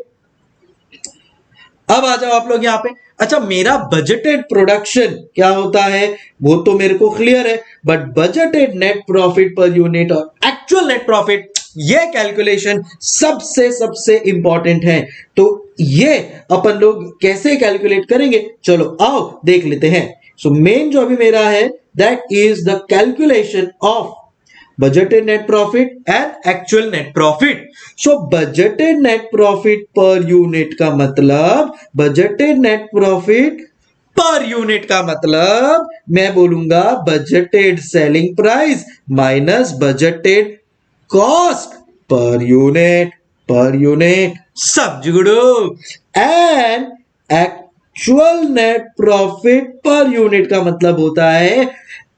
अब आ जाओ आप लोग यहां पे। अच्छा, मेरा बजटेड प्रोडक्शन क्या होता है वो तो मेरे को क्लियर है, but budgeted net profit per unit और एक्चुअल नेट प्रॉफिट, ये कैलकुलेशन सबसे इंपॉर्टेंट है। तो ये अपन लोग कैसे कैलकुलेट करेंगे, चलो आओ देख लेते हैं। सो मेन जो अभी मेरा है, that is the calculation of budgeted net profit and actual net profit. So budgeted net profit per unit का मतलब, budgeted net profit per unit का मतलब मैं बोलूंगा budgeted selling price minus budgeted cost per unit सब जुगड़ो। and actual net profit per unit का मतलब होता है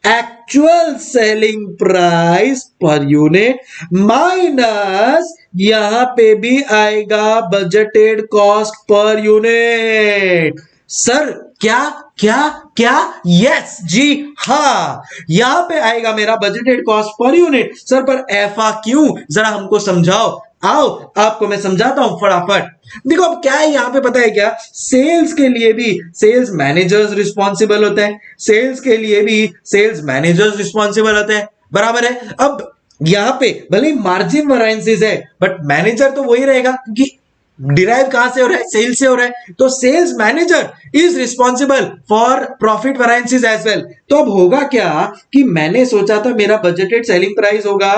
actual selling price per unit minus यहां पे भी आएगा budgeted cost per unit. Sir क्या क्या क्या? यस जी हाँ, यहां पे आएगा मेरा budgeted cost per unit. Sir पर ऐसा क्यों, जरा हमको समझाओ। आओ आपको मैं समझाता हूं फटाफट। देखो अब क्या है यहां पे, पता है क्या, सेल्स के लिए भी सेल्स मैनेजर्स रिस्पॉन्सिबल होते हैं, सेल्स के लिए भी सेल्स मैनेजर्स रिस्पॉन्सिबल होते हैं, बराबर है। अब यहां पे भले मार्जिन वेरिएंसेस है, बट मैनेजर तो वही रहेगा, क्योंकि डिराइव कहां से हो रहा है, सेल्स से हो रहा है। तो sales manager is responsible for profit variances as well. तो अब होगा क्या कि मैंने सोचा था मेरा बजटेड सेलिंग प्राइस होगा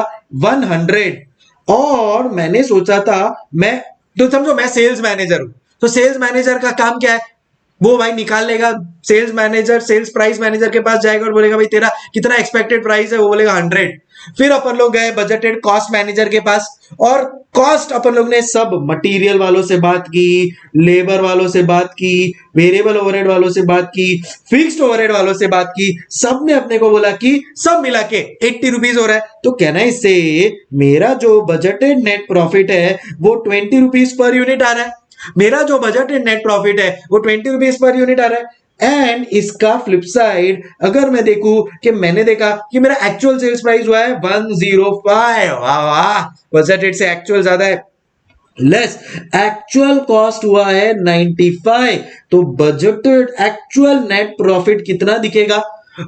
100, और मैंने सोचा था मैं, तो समझो मैं सेल्स मैनेजर हूं, तो सेल्स मैनेजर का काम क्या है, वो भाई निकाल लेगा। Sales manager sales price manager के पास जाएगा और बोलेगा भाई तेरा कितना एक्सपेक्टेड प्राइस है, वो बोलेगा 100। फिर अपन लोग गए बजटेड कॉस्ट मैनेजर के पास, और कॉस्ट अपन लोग ने सब मटेरियल वालों से बात की, लेबर वालों से बात की, वेरिएबल ओवरहेड वालों से बात की, फिक्स्ड ओवरहेड वालों से बात की, सब ने अपने को बोला कि सब मिला के 80 रुपीज हो रहा है। तो कहना इससे मेरा जो बजटेड नेट प्रॉफिट है वो 20 रुपीज पर यूनिट आ रहा है, मेरा जो बजटेड नेट प्रॉफिट है वो 20 रुपीज पर यूनिट आ रहा है। एंड इसका फ्लिप साइड अगर मैं देखूं कि मैंने देखा कि मेरा एक्चुअल सेल्स प्राइस हुआ है 105, वाह वाह, बजटेड से एक्चुअल ज्यादा है, लेस एक्चुअल कॉस्ट हुआ है 95, तो बजटेड एक्चुअल नेट प्रॉफिट कितना दिखेगा,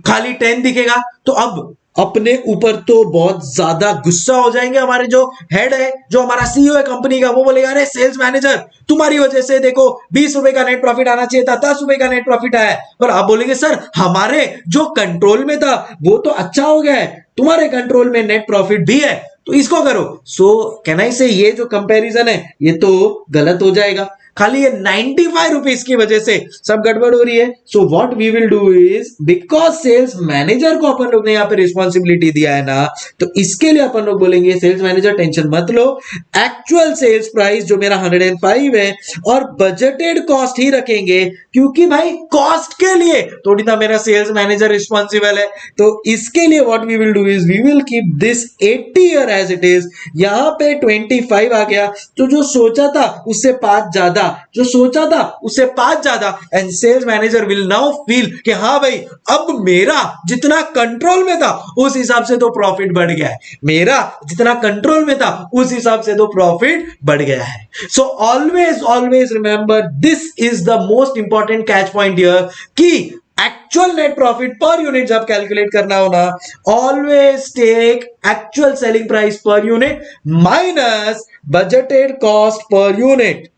खाली 10 दिखेगा। तो अब अपने ऊपर तो बहुत ज्यादा गुस्सा हो जाएंगे हमारे जो हेड है, जो हमारा सीईओ है कंपनी का, वो बोलेगा अरे सेल्स मैनेजर तुम्हारी वजह से देखो 20 रुपए का नेट प्रॉफिट आना चाहिए था, 10 रुपए का नेट प्रॉफिट आया। पर आप बोलेंगे सर हमारे जो कंट्रोल में था वो तो अच्छा हो गया है, तुम्हारे कंट्रोल में नेट प्रॉफिट भी है तो इसको करो। सो कहना से ये जो कंपैरिजन है ये तो गलत हो जाएगा, खाली ये 95 रुपीज की वजह से सब गड़बड़ हो रही है। So what we will do is, because sales manager को अपन लोग ने यहाँ पे रिस्पॉन्सिबिलिटी दिया है ना, तो इसके लिए अपन लोग बोलेंगे सेल्स मैनेजर टेंशन मत लो, एक्चुअल सेल्स प्राइस जो मेरा 105 है और बजटेड कॉस्ट ही रखेंगे, क्योंकि भाई कॉस्ट के लिए थोड़ी ना मेरा सेल्स मैनेजर रिस्पॉन्सिबल है। तो इसके लिए what we will do is we will keep this 80 year as it is. यहां पे 25 आ गया, तो जो सोचा था उससे 5 ज्यादा, जो सोचा था उससे 5 ज्यादा, and sales manager will now feel कि हाँ भाई अब मेरा जितना कंट्रोल में था उस हिसाब से तो प्रॉफिट बढ़ गया है, मेरा जितना कंट्रोल में था उस हिसाब से तो प्रॉफिट बढ़ गया है। So always always remember this is the most important catch point here कि actual net profit per unit जब कैलकुलेट करना हो ना, always take actual selling price per unit minus budgeted cost per unit.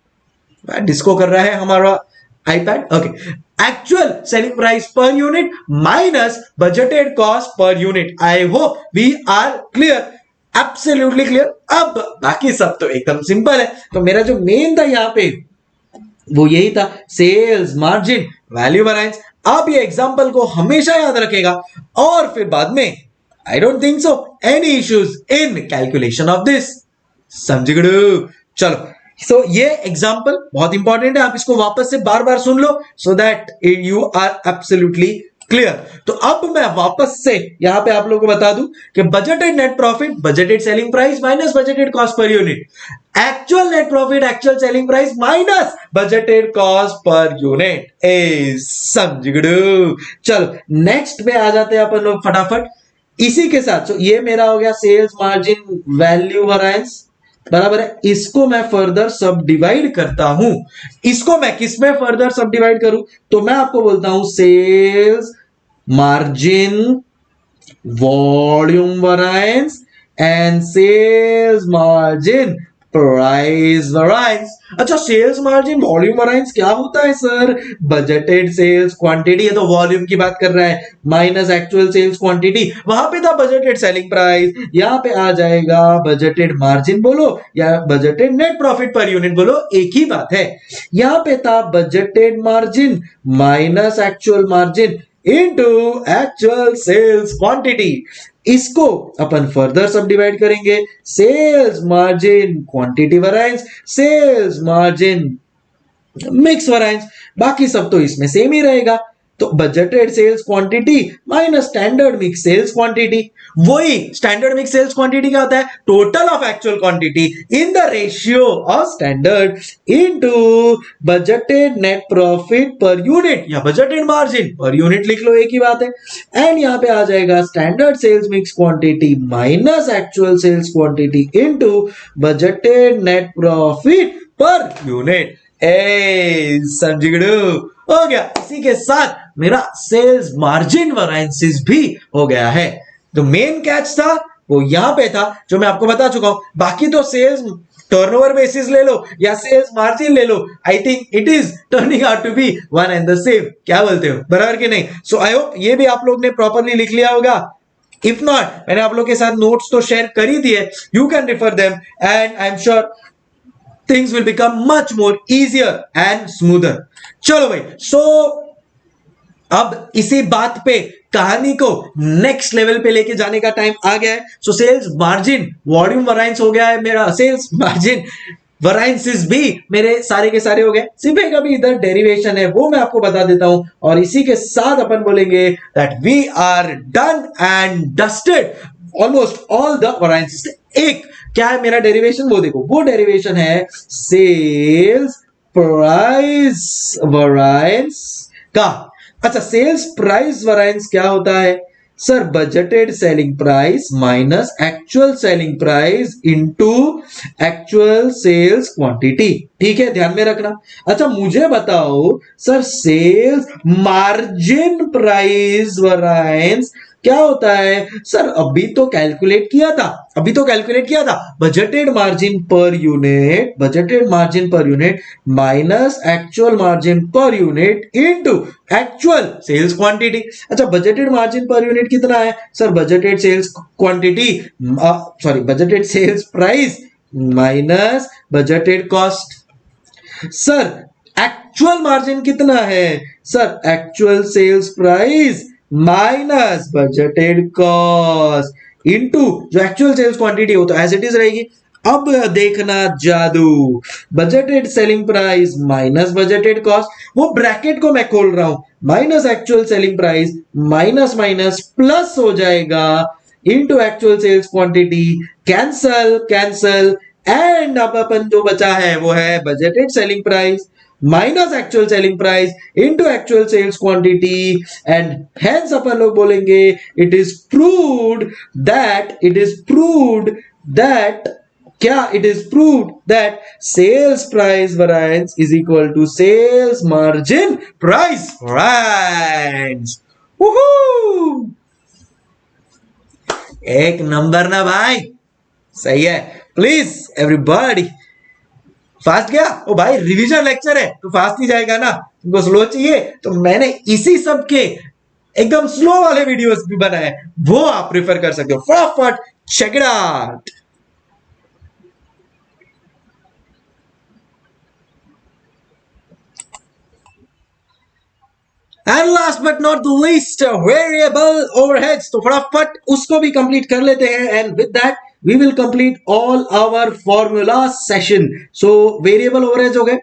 Disco कर रहा है हमारा iPad. Okay, actual selling price per unit minus budgeted cost per unit. I hope we are clear, absolutely clear. अब बाकी सब तो एकदम simple है। तो मेरा जो मेन था यहां पे वो यही था, सेल्स मार्जिन वैल्यू वेरिएंस। आप ये एग्जांपल को हमेशा याद रखेगा और फिर बाद में I don't think so any issues in calculation of this. समझ गए? चलो, सो ये एग्जांपल बहुत इंपॉर्टेंट है, आप इसको वापस से बार बार सुन लो so that you are absolutely clear. तो अब मैं वापस से यहां पे आप लोगों को बता दूं कि budgeted net profit budgeted selling price minus budgeted cost per unit, actual net profit actual selling price minus budgeted cost per unit. ए समझ गए? चलो नेक्स्ट पे आ जाते हैं अपन लोग फटाफट इसी के साथ। तो ये मेरा हो गया सेल्स मार्जिन वैल्यू वेरिएंस, बराबर है। इसको मैं फर्दर सब डिवाइड करता हूं। इसको मैं किस में फर्दर सब डिवाइड करूं? तो मैं आपको बोलता हूं sales margin volume variance and sales margin price variance. अच्छा, सेल्स मार्जिन वॉल्यूम वेरिएंस क्या होता है सर? बजटेड सेल्स क्वांटिटी है तो वॉल्यूम की बात कर रहा है, माइनस एक्चुअल सेल्स क्वांटिटी। वहां पे था बजटेड सेलिंग प्राइस, यहां पे आ जाएगा बजटेड मार्जिन बोलो या budgeted net profit per unit बोलो, एक ही बात है। यहां पे था budgeted margin minus actual margin into actual sales quantity. इसको अपन फर्दर सब डिवाइड करेंगे, sales margin quantity variance, sales margin mix variance. बाकी सब तो इसमें सेम ही रहेगा। तो budgeted sales quantity minus standard mix sales quantity. वही स्टैंडर्ड मिक्स सेल्स क्वांटिटी क्या होता है? Total of actual quantity in the ratio of standard into budgeted net profit per unit या बजटेड मार्जिन पर यूनिट, लिख लो एक ही बात है। एंड यहां पे आ जाएगा standard sales mix quantity minus actual sales quantity into budgeted net profit per unit. ए समझ गए? हो गया। इसी के साथ मेरा सेल्स मार्जिन वेरिएंसेस भी हो गया है। तो मेन कैच था वो यहां पे था जो मैं आपको बता चुका हूं। बाकी तो सेल्स टर्नओवर बेसिस ले लो या सेल्स मार्जिन ले लो, I think it is turning out to be one and the same. क्या बोलते हो, बराबर कि नहीं? सो आई होप ये भी आप लोग ने प्रॉपरली लिख लिया होगा। इफ नॉट, मैंने आप लोग के साथ नोट्स तो शेयर कर ही दिए, you can refer them and I am sure things will become much more easier and smoother. चलो भाई, सो अब इसी बात पे कहानी को नेक्स्ट लेवल पे लेके जाने का टाइम आ गया है। So sales margin volume variance हो गया है मेरा, सेल्स मार्जिन वेरिएंसेस भी मेरे सारे के सारे हो गए। सिर्फ एक अभी इधर डेरिवेशन है वो मैं आपको बता देता हूं और इसी के साथ अपन बोलेंगे that we are done and dusted almost all the variances. एक क्या है मेरा डेरिवेशन, वो देखो, वो डेरिवेशन है सेल्स प्राइस वेरिएंस का। अच्छा, सेल्स प्राइस वेरिएंस क्या होता है sir? Budgeted selling price minus actual selling price into actual sales quantity. ठीक है, ध्यान में रखना। अच्छा, मुझे बताओ sir sales margin price variance क्या होता है सर? अभी तो कैलकुलेट किया था budgeted margin per unit, budgeted margin per unit minus actual margin per unit into actual sales quantity. अच्छा, बजटेड मार्जिन पर यूनिट कितना है sir? Budgeted sales quantity sorry budgeted sales price minus budgeted cost. Sir actual margin कितना है sir? Actual sales price minus budgeted cost into जो actual sales quantity हो तो as it is रहेगी। अब देखना जादू, budgeted selling price minus budgeted cost, वो ब्रैकेट को मैं खोल रहा हूं, minus actual selling price minus minus plus हो जाएगा into actual sales quantity, cancel cancel and अब अपन जो बचा है वो है budgeted selling price minus actual selling price into actual sales quantity and hence अपन लोग बोलेंगे इट इज प्रूव्ड दैट क्या it is proved that sales price variance is equal to sales margin price variance. एक number ना भाई, सही है। Please everybody, fast गया? ओ भाई रिवीजन लेक्चर है तो फास्ट ही जाएगा ना, तुमको स्लो चाहिए तो मैंने इसी सब के एकदम स्लो वाले वीडियोस भी बनाए, वो आप प्रेफर कर सकते हो। फटाफट check it out. And last but not the least, variable overheads. तो फटाफट उसको भी कंप्लीट कर लेते हैं and with that we will complete all our formula session. So variable overheads हो गए।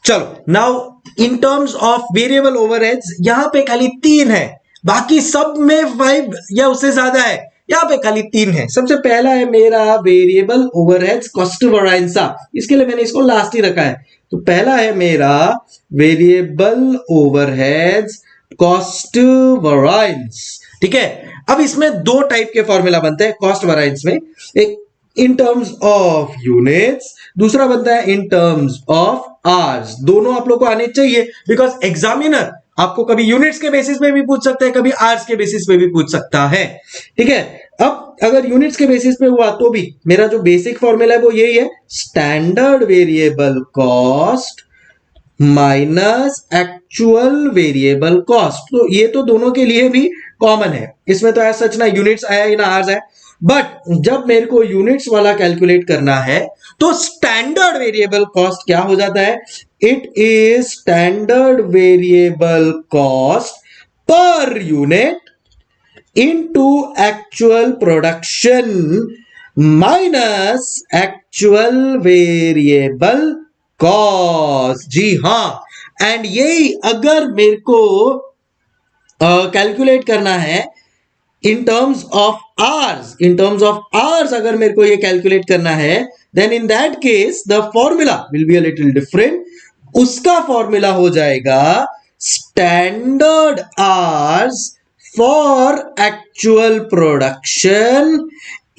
चलो now in terms of variable overheads यहां पे खाली 3 है, बाकी सब में 5 या उससे ज्यादा है, यहां पे खाली 3 है। सबसे पहला है मेरा वेरिएबल ओवरहेड्स कॉस्ट वेरिएंसा, इसके लिए मैंने इसको लास्ट ही रखा है। तो पहला है मेरा वेरिएबल ओवरहेड्स कॉस्ट वेरिएंस, ठीक है। अब इसमें 2 टाइप के फॉर्मूला बनते हैं कॉस्ट वेरिएंस में, एक इन टर्म्स ऑफ यूनिट्स, दूसरा बनता है इन टर्म्स ऑफ आवर्स। दोनों आप लोग को आने चाहिए बिकॉज एग्जामिनर आपको कभी यूनिट्स के बेसिस पे भी पूछ सकता है, कभी आवर्स के बेसिस पे भी पूछ सकता है, ठीक है। अब अगर यूनिट्स के बेसिस पे हुआ तो भी मेरा जो बेसिक फॉर्मूला है वो यही है, standard variable cost minus actual variable cost. तो ये तो दोनों के लिए भी कॉमन है, इसमें तो ऐसा सच ना यूनिट्स आया ही ना आवर्स है। बट जब मेरे को यूनिट्स वाला कैलकुलेट करना है तो स्टैंडर्ड वेरिएबल कॉस्ट क्या हो जाता है, it is standard variable cost per unit into actual production minus actual variable cost. जी हां, एंड यही अगर मेरे को कैलकुलेट करना है इन टर्म्स ऑफ आवर्स, अगर मेरे को ये कैलकुलेट करना है, then in that case the formula will be a little different. उसका फॉर्मूला हो जाएगा standard hours for actual production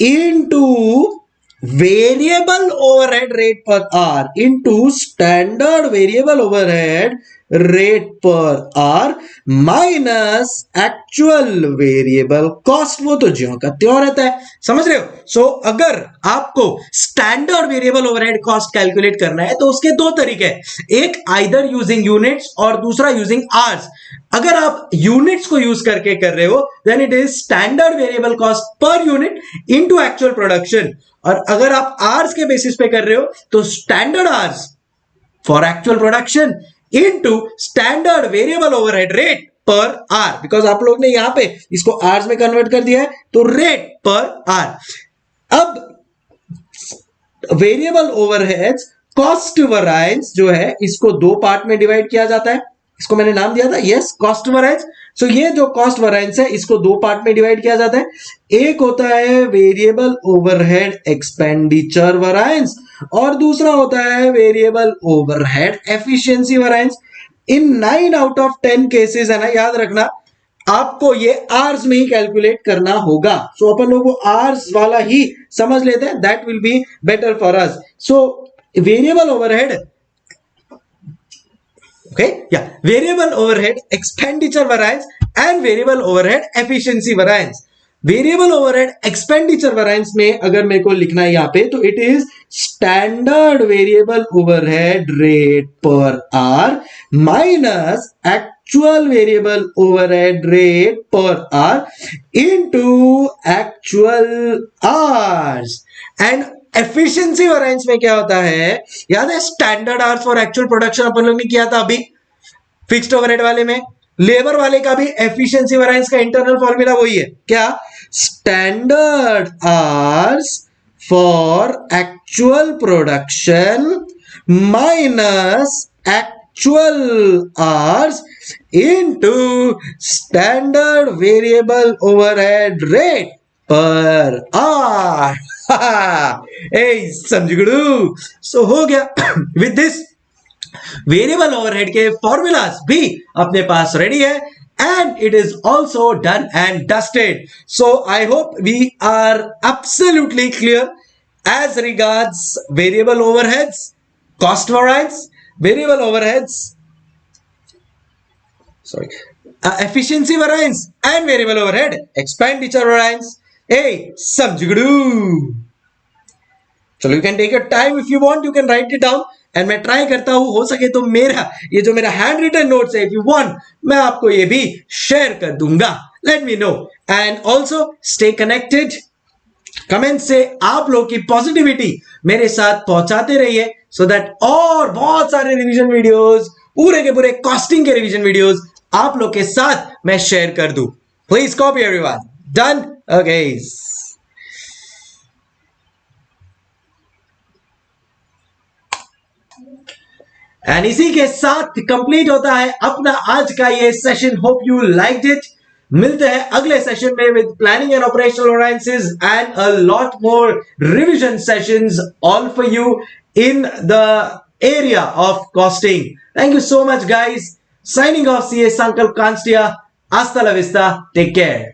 into variable overhead rate per hour into standard variable overhead rate per hour minus actual variable cost. वो तो ज्यों का त्यों रहता है, समझ रहे हो। सो अगर आपको standard variable overhead cost calculate करना है तो उसके 2 तरीके हैं, एक आइदर यूजिंग यूनिट्स और दूसरा यूजिंग आवर्स। अगर आप यूनिट्स को यूज करके कर रहे हो then it is standard variable cost per unit into actual production, और अगर आप आवर्स के बेसिस पे कर रहे हो तो standard hours for actual production into standard variable overhead rate per our, because आप लोग ने यहां पे इसको आवर्स में कन्वर्ट कर दिया है तो रेट पर आवर। अब वेरिएबल ओवरहेड्स कॉस्ट वेरिएंस जो है इसको 2 पार्ट में डिवाइड किया जाता है, इसको मैंने नाम दिया था यस कॉस्ट वेरिएंस। सो ये जो कॉस्ट वेरिएंस है इसको 2 पार्ट में डिवाइड किया जाता है, एक होता है वेरिएबल ओवरहेड एक्सपेंडिचर वेरिएंस और दूसरा होता है variable overhead efficiency variance. In 9 out of 10 cases है ना, याद रखना आपको ये आवर्स में ही कैलकुलेट करना होगा। सो अपन लोग आवर्स वाला ही समझ लेते हैं, that will be better for us. So variable overhead okay yeah variable overhead expenditure variance and variable overhead efficiency variance। Variable overhead expenditure variance में अगर मेरे को लिखना है यहां पे तो it is standard variable overhead rate per hour minus actual variable overhead rate per hour into actual hours. And efficiency variance में क्या होता है, याद है standard hours for actual production अपन लोग ने किया था अभी फिक्स्ड ओवरहेड वाले में, लेबर वाले का भी एफिशिएंसी वेरिएंस का इंटरनल फॉर्मूला वही है, क्या standard hours for actual production minus actual hours into standard variable overhead rate per hour. समझगड़ू। सो हो गया। विद दिस वेरिएबल ओवरहेड के फॉर्मूलाज भी अपने पास रेडी है and it is also done and dusted. So I hope we are absolutely clear as regards variable overheads, cost variance, variable overheads, sorry, efficiency variance and variable overhead, expenditure variance. Hey, samjhgadu. चलो, you can take your time if you want, you can write it down and मैं try करता हूं हो सके तो मेरा ये जो मेरा हैंड रिटन नोट्स है, इफ यू वांट मैं आपको ये भी शेयर कर दूंगा. Let me know and also stay connected. Comment से आप लोग की पॉजिटिविटी मेरे साथ पहुंचाते रहिए सो दैट और बहुत सारे रिवीजन वीडियोस, पूरे के पूरे कॉस्टिंग के रिवीजन वीडियोस आप लोग के साथ मैं शेयर कर दूं. Please copy everyone. Done. Okay. And इसी के साथ कंप्लीट होता है अपना आज का ये session. Hope you liked it. मिलते हैं अगले सेशन में with planning and operational variances and a lot more revision sessions all for you in the area of costing. Thank you so much guys. Signing off, CA संकल्प कांस्टिया. Hasta la vista. Take care.